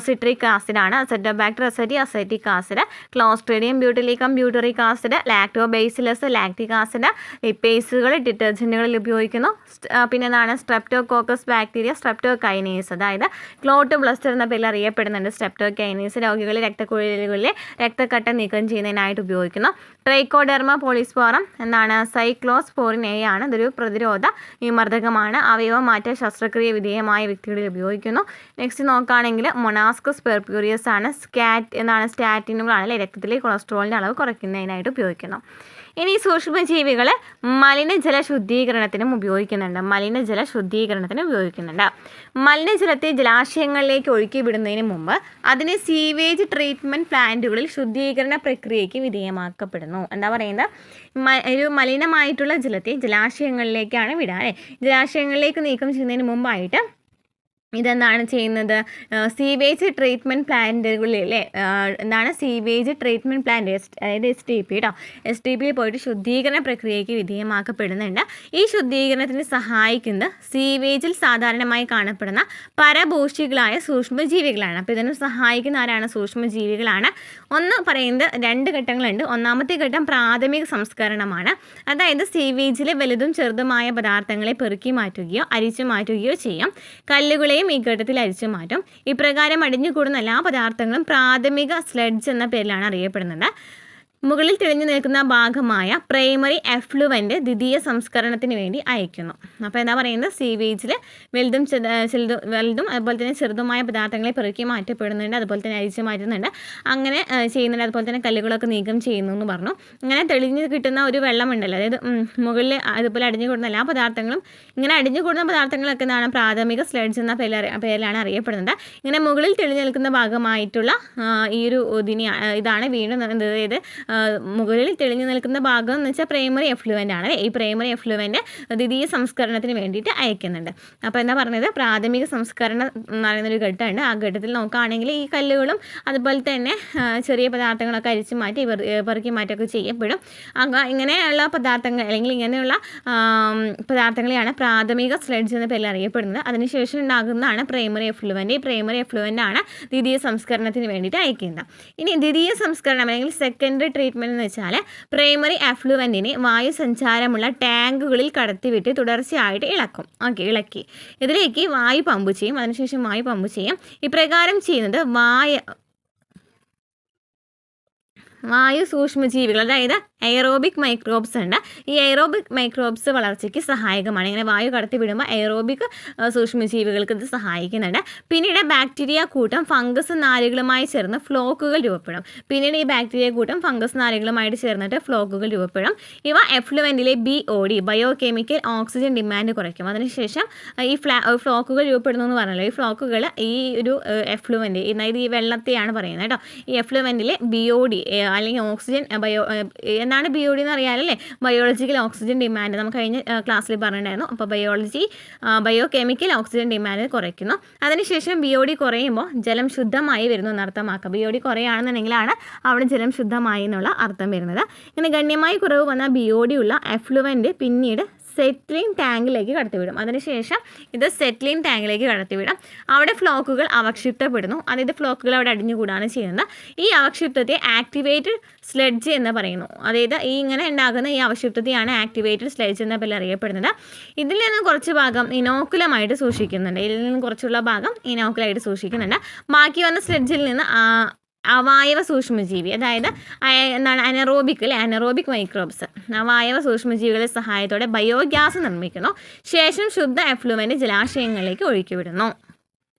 സിട്രിക് ആസിഡ് ആണ്. Acetobacter aceti acetic acid, Clostridium butylicum butyric acid, Lactobacillus lactic acid, ലിപ്പേസുകൾ ഡിറ്റർജൻറ്റുകളിൽ ഉപയോഗിക്കുന്നു. പിന്നെ എന്താണ്? സ്ട്രെപ്റ്റോകോക്കസ് ബാക്ടീരിയ, സ്ട്രെപ്റ്റോകൈനേസ് അതായത് ക്ലോട്ട് ബസ്റ്റർ എന്ന പേരിൽ അറിയപ്പെടുന്നുണ്ട്. സ്ട്രെപ്റ്റോകൈനേസ് രോഗികളിലെ രക്തക്കുഴലുകളിലെ രക്തക്കട്ട നീക്കം ചെയ്യുന്നതിനായിട്ട് ഉപയോഗിക്കുന്നു. ട്രൈക്കോഡെർമ പോളിസ്പോറം എന്താണ്? സൈക്ലോസ്പോറിൻ ആണ്. ഇതൊരു പ്രതിരോധ വിമർദ്ദകമാണ്. അവയവ മാറ്റ ശസ്ത്രക്രിയ വിധേയമായ വ്യക്തികളിൽ ഉപയോഗിക്കുന്നു. നെക്സ്റ്റ് നോക്കുകയാണെങ്കിൽ മൊണാസ്കസ് പെർപ്യൂരിയസ് ആണ്. സ്റ്റാറ്റിനുകളാണ് അല്ലെ, രക്തത്തിലെ കൊളസ്ട്രോളിൻ്റെ അളവ് കുറയ്ക്കുന്നതിനായിട്ട് ഉപയോഗിക്കുന്നു. ഇനി സൂക്ഷ്മജീവികൾ മലിനജല ശുദ്ധീകരണത്തിനും ഉപയോഗിക്കുന്നുണ്ട്. മലിനജലത്തെ ജലാശയങ്ങളിലേക്ക് ഒഴുക്കി വിടുന്നതിന് മുമ്പ് അതിന് സീവേജ് ട്രീറ്റ്മെൻറ്റ് പ്ലാന്റുകളിൽ ശുദ്ധീകരണ പ്രക്രിയയ്ക്ക് വിധേയമാക്കപ്പെടുന്നു. എന്താ പറയുന്നത്? ഒരു മലിനമായിട്ടുള്ള ജലത്തെ ജലാശയങ്ങളിലേക്കാണ് വിടുക അല്ലേ. ജലാശയങ്ങളിലേക്ക് നീക്കം ചെയ്യുന്നതിന് മുമ്പായിട്ട് ഇതെന്താണ് ചെയ്യുന്നത്? സീവേജ് ട്രീറ്റ്മെൻറ്റ് പ്ലാന്റുകളിലെ എന്താണ്? സീവേജ് ട്രീറ്റ്മെൻറ്റ് പ്ലാന്റ്, അതായത് STP കേട്ടോ. STPയിൽ പോയിട്ട് ശുദ്ധീകരണ പ്രക്രിയയ്ക്ക് വിധേയമാക്കപ്പെടുന്നുണ്ട്. ഈ ശുദ്ധീകരണത്തിന് സഹായിക്കുന്നത് സീവേജിൽ സാധാരണമായി കാണപ്പെടുന്ന പരപോഷികളായ സൂക്ഷ്മജീവികളാണ്. അപ്പോൾ ഇതിന് സഹായിക്കുന്ന ആരാണ്? സൂക്ഷ്മജീവികളാണ്. ഒന്ന് പറയുന്നത് 2 ഘട്ടങ്ങളുണ്ട്. ഒന്നാമത്തെ ഘട്ടം പ്രാഥമിക സംസ്കരണമാണ്. അതായത് സീവേജിലെ വലുതും ചെറുതുമായ പദാർത്ഥങ്ങളെ പെറുക്കി മാറ്റുകയോ അരിച്ചു മാറ്റുകയോ ചെയ്യും. കല്ലുകളെയും ഈ ഘട്ടത്തിൽ അരിച്ചു മാറ്റും. ഇപ്രകാരം അടിഞ്ഞുകൂടുന്ന എല്ലാ പദാർത്ഥങ്ങളും പ്രാഥമിക സ്ലഡ്ജ് എന്ന പേരിലാണ് അറിയപ്പെടുന്നത്. മുകളിൽ തെളിഞ്ഞു നിൽക്കുന്ന ഭാഗമായ പ്രൈമറി എഫ്ലുവൻ്റ് ദ്വിതീയ സംസ്കരണത്തിന് വേണ്ടി അയക്കുന്നു. അപ്പോൾ എന്താ പറയുന്നത്, സീവേജിൽ വലുതും അതുപോലെ തന്നെ ചെറുതുമായ പദാർത്ഥങ്ങളെ പെറുക്കി മാറ്റപ്പെടുന്നുണ്ട്, അതുപോലെ തന്നെ അരിച്ചു മാറ്റുന്നുണ്ട്, അങ്ങനെ ചെയ്യുന്നുണ്ട്. അതുപോലെ തന്നെ കല്ലുകളൊക്കെ നീക്കം ചെയ്യുന്നു എന്ന് പറഞ്ഞു. അങ്ങനെ തെളിഞ്ഞ് കിട്ടുന്ന ഒരു വെള്ളമുണ്ടല്ലോ, അതായത് മുകളിൽ അതുപോലെ അടിഞ്ഞു കൂടുന്ന എല്ലാ പദാർത്ഥങ്ങളും, ഇങ്ങനെ അടിഞ്ഞു കൂടുന്ന പദാർത്ഥങ്ങളൊക്കെ എന്താണ് പ്രാഥമിക സ്ലഡ്ജ് എന്ന പേരിലാണ് അറിയപ്പെടുന്നത്. ഇങ്ങനെ മുകളിൽ തെളിഞ്ഞു നിൽക്കുന്ന ഭാഗമായിട്ടുള്ള ഈ ഒരു ഇതാണ് വീണ്ടും അതായത് മുകളിൽ തെളിഞ്ഞു നിൽക്കുന്ന ഭാഗം എന്ന് വെച്ചാൽ പ്രൈമറി എഫ്ലുവൻ്റ് ആണ്. ഈ പ്രൈമറി എഫ്ലുവൻ്റ് ദ്വിതീയ സംസ്കരണത്തിന് വേണ്ടിയിട്ട് അയക്കുന്നുണ്ട്. അപ്പോൾ എന്താ പറഞ്ഞത്, പ്രാഥമിക സംസ്കരണം എന്ന് പറയുന്നൊരു ഘട്ടമുണ്ട്. ആ ഘട്ടത്തിൽ നോക്കുകയാണെങ്കിൽ ഈ കല്ലുകളും അതുപോലെ തന്നെ ചെറിയ പദാർത്ഥങ്ങളൊക്കെ അരിച്ചു മാറ്റി പെറുക്കി മാറ്റമൊക്കെ ചെയ്യപ്പെടും. ഇങ്ങനെയുള്ള പദാർത്ഥങ്ങൾ അല്ലെങ്കിൽ ഇങ്ങനെയുള്ള പദാർത്ഥങ്ങളെയാണ് പ്രാഥമിക സ്ലഡ്ജ് എന്ന പേരിൽ അറിയപ്പെടുന്നത്. അതിനുശേഷം ഉണ്ടാകുന്നതാണ് പ്രൈമറി എഫ്ലുവൻ്റ്. ഈ പ്രൈമറി എഫ്ലുവൻ്റ് ആണ് ദ്വിതീയ സംസ്കരണത്തിന് വേണ്ടിയിട്ട് അയക്കുന്നത്. ഇനി ദ്വിതീയ സംസ്കരണം അല്ലെങ്കിൽ സെക്കൻഡറി ട്രീറ്റ്മെൻറ്റ് എന്ന് വെച്ചാൽ പ്രൈമറി എഫ്ലുവൻറ്റിനെ വായു സഞ്ചാരമുള്ള ടാങ്കുകളിൽ കടത്തിവിട്ട് തുടർച്ചയായിട്ട് ഇളക്കി ഇതിലേക്ക് വായു പമ്പ് ചെയ്യും. അതിനുശേഷം വായു പമ്പ് ചെയ്യും. ഇപ്രകാരം ചെയ്യുന്നത് വായു സൂക്ഷ്മജീവികൾ, അതായത് എയറോബിക് മൈക്രോബ്സ് ഉണ്ട്. ഈ എയറോബിക് മൈക്രോബ്സ് വളർച്ചയ്ക്ക് സഹായകമാണ്. ഇങ്ങനെ വായു കടത്തി വിടുമ്പോൾ എയറോബിക് സൂക്ഷ്മജീവികൾക്ക് ഇത് സഹായിക്കുന്നുണ്ട്. പിന്നീട് ബാക്ടീരിയ കൂട്ടം ഫംഗസ് നാരുകളുമായി ചേർന്ന് ഫ്ലോക്കുകൾ രൂപപ്പെടും. പിന്നീട് ഈ ബാക്ടീരിയ കൂട്ടം ഫംഗസ് നാരുകളുമായിട്ട് ചേർന്നിട്ട് ഫ്ലോക്കുകൾ രൂപപ്പെടും. ഇവ എഫ്ലുവൻറ്റിലെ BOD ബയോകെമിക്കൽ ഓക്സിജൻ ഡിമാൻഡ് കുറയ്ക്കും. അതിനുശേഷം ഈ ഫ്ലോക്കുകൾ രൂപപ്പെടുന്നു എന്ന് പറഞ്ഞല്ലോ. ഈ ഫ്ലോക്കുകൾ ഈ ഒരു എഫ്ലുവൻറ്റ്, അതായത് ഈ വെള്ളത്തെയാണ് പറയുന്നത് കേട്ടോ. ഈ എഫ്ലുവൻറ്റിലെ BOD അല്ലെങ്കിൽ ഓക്സിജൻ എന്താണ് BOD എന്ന് അറിയാമല്ലേ, ബയോളജിക്കൽ ഓക്സിജൻ ഡിമാൻഡ് നമുക്ക് കഴിഞ്ഞ ക്ലാസ്സിൽ പറഞ്ഞിട്ടുണ്ടായിരുന്നു. അപ്പോൾ ബയോകെമിക്കൽ ഓക്സിജൻ ഡിമാൻഡ് കുറയ്ക്കുന്നു. അതിനുശേഷം BOD കുറയുമ്പോൾ ജലം ശുദ്ധമായി വരുന്നു എന്നർത്ഥമാക്കുക. BOD കുറയുകയാണെന്നുണ്ടെങ്കിലാണ് അവിടെ ജലം ശുദ്ധമായി എന്നുള്ള അർത്ഥം വരുന്നത്. ഇങ്ങനെ ഗണ്യമായി കുറവ് വന്ന BOD ഉള്ള എഫ്ലുവൻറ്റ് പിന്നീട് സെറ്റിലിംഗ് ടാങ്കിലേക്ക് കടത്തിവിടും. അതിനുശേഷം ഇത് സെറ്റിലിംഗ് ടാങ്കിലേക്ക് കടത്തിവിടും. അവിടെ ഫ്ലോക്കുകൾ അവക്ഷിപ്തപ്പെടുന്നു. അതായത് ഫ്ലോക്കുകൾ അവിടെ അടിഞ്ഞുകൂടാണ് ചെയ്യുന്നത്. ഈ അവക്ഷിപ്തത്തെ ആക്ടിവേറ്റഡ് സ്ലെഡ്ജ് എന്ന് പറയുന്നു. അതായത് ഈ ഇങ്ങനെ ഉണ്ടാകുന്ന ഈ അവക്ഷിപ്തത്തെയാണ് ആക്ടിവേറ്റഡ് സ്ലെഡ്ജ് എന്ന പേരിൽ അറിയപ്പെടുന്നത്. ഇതിൽ നിന്ന് കുറച്ച് ഭാഗം ഇനോക്കുലമായിട്ട് സൂക്ഷിക്കുന്നുണ്ട്. ഇതിൽ നിന്ന് കുറച്ചുള്ള ഭാഗം ഇനോക്കുലായിട്ട് സൂക്ഷിക്കുന്നുണ്ട്. ബാക്കി വന്ന സ്ലെഡ്ജിൽ നിന്ന് അവയവ സൂക്ഷ്മജീവി, അതായത് എന്താണ് അനറോബിക് മൈക്രോബ്സ്, അവയവ സൂക്ഷ്മജീവികളുടെ സഹായത്തോടെ ബയോഗ്യാസ് നിർമ്മിക്കുന്നു. ശേഷം ശുദ്ധ എഫ്ലുവൻ്റ് ജലാശയങ്ങളിലേക്ക് ഒഴുക്കിവിടുന്നു.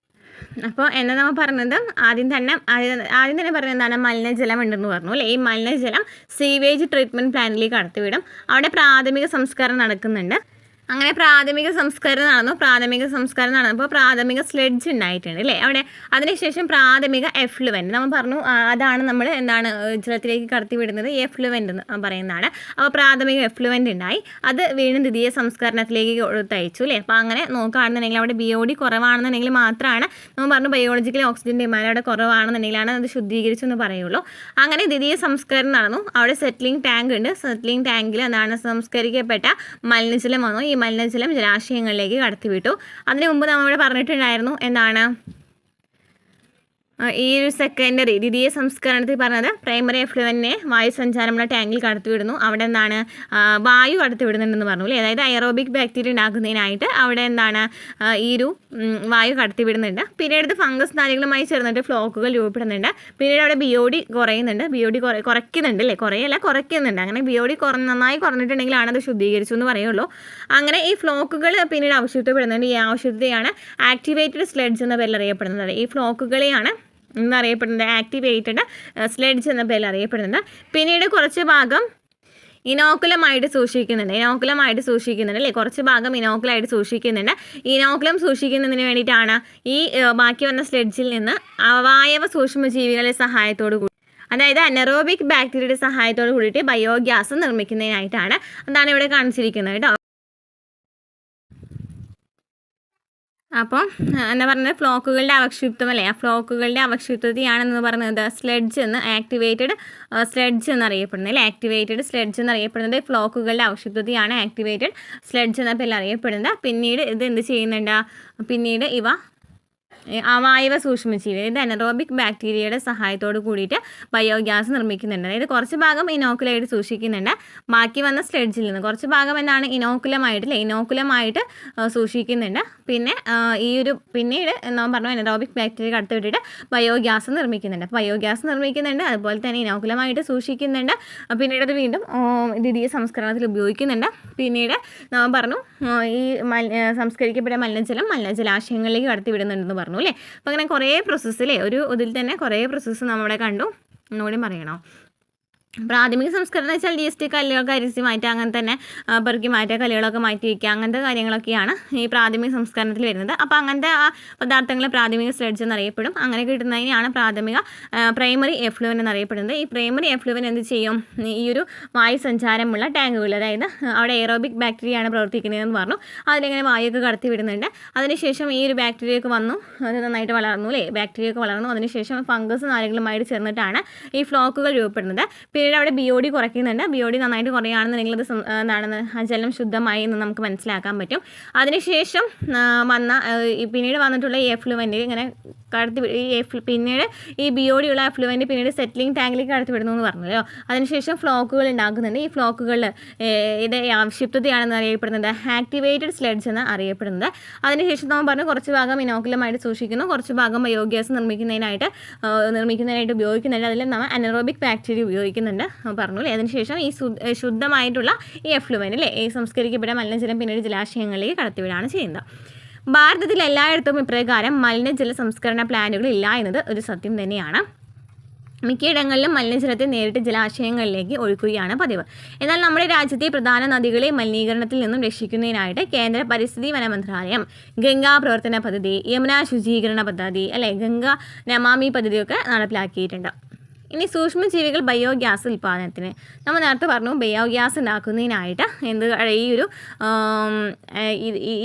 അപ്പോൾ എന്താ നമ്മൾ പറഞ്ഞത്, ആദ്യം തന്നെ പറഞ്ഞത് എന്താണ്, മലിനജലം ഉണ്ടെന്ന് പറഞ്ഞു അല്ലേ. ഈ മലിനജലം സീവേജ് ട്രീറ്റ്മെൻറ്റ് പ്ലാന്റിലേക്ക് കടത്തിവിടും. അവിടെ പ്രാഥമിക സംസ്കരണം നടക്കുന്നുണ്ട്. അങ്ങനെ പ്രാഥമിക സംസ്കരണം നടന്നപ്പോൾ പ്രാഥമിക സ്ലെഡ്ജ് ഉണ്ടായിട്ടുണ്ട് അല്ലേ അവിടെ. അതിനുശേഷം പ്രാഥമിക എഫ്ലുവൻ്റ് നമ്മൾ പറഞ്ഞു, അതാണ് നമ്മൾ എന്താണ് ജലത്തിലേക്ക് കടത്തിവിടുന്നത്, എഫ്ലുവൻ്റ് എന്ന് പറയുന്നതാണ്. അപ്പോൾ പ്രാഥമിക എഫ്ലുവൻ്റ് ഉണ്ടായി, അത് വീണ്ടും ദ്വിതീയ സംസ്കരണത്തിലേക്ക് തയ്ച്ചു അല്ലേ. അപ്പോൾ അങ്ങനെ നോക്കുകയാണെന്നുണ്ടെങ്കിൽ അവിടെ BOD കുറവാണെന്നുണ്ടെങ്കിൽ മാത്രമാണ് നമ്മൾ പറഞ്ഞു ബയോളജിക്കൽ ഓക്സിജൻ ഡിമാൻഡ് അവിടെ കുറവാണെന്നുണ്ടെങ്കിലാണ് അത് ശുദ്ധീകരിച്ചെന്ന് പറയുള്ളൂ. അങ്ങനെ ദ്വിതീയ സംസ്കരണം നടന്നു. അവിടെ സെറ്റിലിംഗ് ടാങ്ക് ഉണ്ട്. സെറ്റിലിംഗ് ടാങ്കിൽ എന്താണ് സംസ്കരിക്കപ്പെട്ട മലിനജലം വന്നു. ഈ മലിനജലം ജലാശയങ്ങളിലേക്ക് കടത്തിവിട്ടു. അതിനു മുമ്പ് നമ്മളിവിടെ പറഞ്ഞിട്ടുണ്ടായിരുന്നു എന്താണ്, ഈ ഒരു സെക്കൻഡറി ദ്വിതീയ സംസ്കരണത്തിൽ പറഞ്ഞത് പ്രൈമറി എഫ്ലുവൻറ്റിനെ വായു സഞ്ചാരമുള്ള ടാങ്കിൽ കടത്തിവിടുന്നു. അവിടെ എന്താണ് വായു കടത്തിവിടുന്നുണ്ടെന്ന് പറഞ്ഞു അല്ലേ. അതായത് എയറോബിക് ബാക്ടീരിയ ഉണ്ടാക്കുന്നതിനായിട്ട് അവിടെ എന്താണ് ഈ ഒരു വായു കടത്തിവിടുന്നുണ്ട്. പിന്നീട് ഫംഗസ് നാരുകളുമായി ചേർന്നിട്ട് ഫ്ലോക്കുകൾ രൂപപ്പെടുന്നുണ്ട്. പിന്നീട് അവിടെ BOD കുറയുന്നുണ്ട്. BOD കുറയ്ക്കുന്നുണ്ട് അല്ലേ, കുറയ്ക്കുന്നുണ്ട്. അങ്ങനെ BOD നന്നായി കുറഞ്ഞിട്ടുണ്ടെങ്കിലാണ് അത് ശുദ്ധീകരിച്ചു എന്ന് പറയുള്ളൂ. അങ്ങനെ ഈ ഫ്ലോക്കുകൾ പിന്നീട് അവശുദ്ധപ്പെടുന്നുണ്ട്. ഈ അവശുദ്ധതയാണ് ആക്ടിവേറ്റഡ് സ്ലെഡ്ജ് എന്ന പേരിൽ അറിയപ്പെടുന്നത്. ഈ ഫ്ലോക്കുകളെയാണ് എന്നറിയപ്പെടുന്നത് ആക്ടിവേറ്റഡ് സ്ലെഡ്ജ് എന്ന പേരിൽ അറിയപ്പെടുന്നുണ്ട്. പിന്നീട് കുറച്ച് ഭാഗം ഇനോക്കുലമായിട്ട് സൂക്ഷിക്കുന്നുണ്ട് അല്ലേ. കുറച്ച് ഭാഗം ഇനോക്കുലായിട്ട് സൂക്ഷിക്കുന്നുണ്ട്. ഇനോക്കുലം സൂക്ഷിക്കുന്നതിന് വേണ്ടിയിട്ടാണ് ഈ ബാക്കി വന്ന സ്ലെഡ്ജിൽ നിന്ന് അവയവ സൂക്ഷ്മജീവികളുടെ സഹായത്തോടു കൂടി, അതായത് അനറോബിക് ബാക്ടീരിയയുടെ സഹായത്തോട് കൂടിയിട്ട് ബയോഗ്യാസ് നിർമ്മിക്കുന്നതിനായിട്ടാണ്. അതാണ് ഇവിടെ കാണിച്ചിരിക്കുന്നത് കേട്ടോ. അപ്പോൾ എന്താ പറയുന്നത്, ഫ്ലോക്കുകളുടെ അവക്ഷിപ്തം അല്ലേ, ആ ഫ്ലോക്കുകളുടെ അവക്ഷിപ്തതയാണെന്ന് പറയുന്നത് ആക്ടിവേറ്റഡ് സ്ലെഡ്ജ് എന്നറിയപ്പെടുന്നത് അല്ലേ. ആക്ടിവേറ്റഡ് സ്ലെഡ്ജ് എന്നറിയപ്പെടുന്നത് ഫ്ലോക്കുകളുടെ അവക്ഷിപ്തതയാണ് ആക്ടിവേറ്റഡ് സ്ലെഡ്ജ് എന്ന പേരിൽ അറിയപ്പെടുന്നത്. പിന്നീട് ഇത് എന്ത് ചെയ്യുന്നുണ്ട്, പിന്നീട് ഇവ അവായവ സൂക്ഷ്മജീവി അതായത് അനറോബിക് ബാക്ടീരിയയുടെ സഹായത്തോട് കൂടിയിട്ട് ബയോഗ്യാസ് നിർമ്മിക്കുന്നുണ്ട്. അതായത് കുറച്ച് ഭാഗം ഇനോക്കുലമായിട്ട് സൂക്ഷിക്കുന്നുണ്ട്, ബാക്കി വന്ന സ്ലെഡ്ജിൽ നിന്ന് കുറച്ച് ഭാഗം എന്താണ് ഇനോക്കുലമായിട്ട് സൂക്ഷിക്കുന്നുണ്ട്. പിന്നെ പിന്നീട് നമ്മൾ പറഞ്ഞു അനറോബിക് ബാക്ടീരിയ കടത്തി വിട്ടിട്ട് ബയോഗ്യാസ് നിർമ്മിക്കുന്നുണ്ട്. ബയോഗ്യാസ് നിർമ്മിക്കുന്നുണ്ട്, അതുപോലെ തന്നെ ഇനോക്കുലമായിട്ട് സൂക്ഷിക്കുന്നുണ്ട്. പിന്നീട് അത് വീണ്ടും ദ്വിതീയ സംസ്കരണത്തിൽ ഉപയോഗിക്കുന്നുണ്ട്. പിന്നീട് നമ്മൾ പറഞ്ഞു ഈ സംസ്കരിക്കപ്പെട്ട മലിനജലാശയങ്ങളിലേക്ക് കടത്തി വിടുന്നുണ്ടെന്ന് പറഞ്ഞു അല്ലേ. അപ്പോൾ അങ്ങനെ കുറേ പ്രോസസ്സിലെ ഇതിൽ തന്നെ കുറേ പ്രോസസ്സ് നമ്മളിവിടെ കണ്ടു. ഒന്നുകൂടി പറയണോ? പ്രാഥമിക സംസ്കരണം വെച്ചാൽ GST കല്ലുകളൊക്കെ അരിച്ച് മാറ്റുക, അങ്ങനെ തന്നെ പെറുക്കി മാറ്റുക, കല്ലുകളൊക്കെ മാറ്റി വയ്ക്കുക, അങ്ങനത്തെ കാര്യങ്ങളൊക്കെയാണ് ഈ പ്രാഥമിക സംസ്കരണത്തിൽ വരുന്നത്. അപ്പോൾ അങ്ങനത്തെ ആ പദാർത്ഥങ്ങൾ പ്രാഥമിക സ്ലെഡ്ജ് എന്നറിയപ്പെടും. അങ്ങനെ കിട്ടുന്നതിനാണ് പ്രൈമറി എഫ്ലുവൻ എന്നറിയപ്പെടുന്നത്. ഈ പ്രൈമറി എഫ്ലുവൻ എന്ത് ചെയ്യും? ഈ ഒരു വായു സഞ്ചാരമുള്ള ടാങ്കുകൾ, അതായത് അവിടെ എയറോബിക് ബാക്ടീരിയയാണ് പ്രവർത്തിക്കുന്നതെന്ന് പറഞ്ഞു, അതിലിങ്ങനെ വായുവൊക്കെ കടത്തി വിടുന്നുണ്ട്. അതിനുശേഷം ഈ ഒരു ബാക്ടീരിയയൊക്കെ വന്നു, അത് നന്നായിട്ട് വളർന്നു അല്ലേ, ബാക്ടീരിയയൊക്കെ വളർന്നു. അതിനുശേഷം ഫംഗസ് നാരുകളുമായിട്ട് ചേർന്നിട്ടാണ് ഈ ഫ്ലോക്കുകൾ രൂപപ്പെടുന്നത്. പിന്നീട് അവിടെ BOD കുറയ്ക്കുന്നുണ്ട്. BOD നന്നായിട്ട് കുറയുകയാണെന്നുണ്ടെങ്കിൽ അത് എന്താണെന്ന് ആ ജലം ശുദ്ധമായി എന്ന് നമുക്ക് മനസ്സിലാക്കാൻ പറ്റും. അതിനുശേഷം പിന്നീട് വന്നിട്ടുള്ള ഈ എഫ്ലുവൻ്റ് ഇങ്ങനെ പിന്നീട് ഈ BOD ഉള്ള എഫ്ലുവൻ്റ് പിന്നീട് സെറ്റിലിംഗ് ടാങ്കിലേക്ക് കടത്തി വിടുന്നു എന്ന് പറഞ്ഞല്ലോ. അതിനുശേഷം ഫ്ലോക്കുകൾ ഉണ്ടാക്കുന്നുണ്ട്. ഈ ഫ്ലോക്കുകളിൽ ഇത് ആവശ്യപ്തതയാണെന്ന് അറിയപ്പെടുന്നത് ആക്ടിവേറ്റഡ് സ്ലെഡ്ജ് എന്ന് അറിയപ്പെടുന്നത്. അതിനുശേഷം നമ്മൾ പറഞ്ഞു കുറച്ച് ഭാഗം ഇനോക്കുലമായിട്ട് സൂക്ഷിക്കുന്നു, കുറച്ച് ഭാഗം ബയോഗ്യാസ് നിർമ്മിക്കുന്നതിനായിട്ട് ഉപയോഗിക്കുന്നുണ്ട്. അതിൽ നമ്മൾ അനറോബിക് ബാക്ടീരിയ ഉപയോഗിക്കുന്നുണ്ട് പറഞ്ഞു അല്ലേ. അതിനുശേഷം ഈ ശുദ്ധമായിട്ടുള്ള ഈ എഫ്ലുവൻ്റ് അല്ലേ, ഈ സംസ്കരിക്കപ്പെട്ട മലിനജലം പിന്നീട് ജലാശയങ്ങളിലേക്ക് കടത്തിവിടുകയാണ് ചെയ്യുന്നത്. ഭാരതത്തിൽ എല്ലായിടത്തും ഇപ്രകാരം മലിനജല സംസ്കരണ പ്ലാന്റുകൾ ഇല്ല എന്നത് ഒരു സത്യം തന്നെയാണ്. മിക്കയിടങ്ങളിലും മലിനജലത്തെ നേരിട്ട് ജലാശയങ്ങളിലേക്ക് ഒഴുക്കുകയാണ് പതിവ്. എന്നാൽ നമ്മുടെ രാജ്യത്തെ പ്രധാന നദികളെ മലിനീകരണത്തിൽ നിന്നും രക്ഷിക്കുന്നതിനായിട്ട് കേന്ദ്ര പരിസ്ഥിതി വന മന്ത്രാലയം ഗംഗാ പ്രവർത്തന പദ്ധതി, യമുന ശുചീകരണ പദ്ധതി ഗംഗാ നമാമി പദ്ധതിയൊക്കെ നടപ്പിലാക്കിയിട്ടുണ്ട്. ഇനി സൂക്ഷ്മജീവികൾ ബയോഗ്യാസ് ഉൽപ്പാദനത്തിന് നമ്മൾ നേരത്തെ പറഞ്ഞു ബയോഗ്യാസ് ഉണ്ടാക്കുന്നതിനായിട്ട്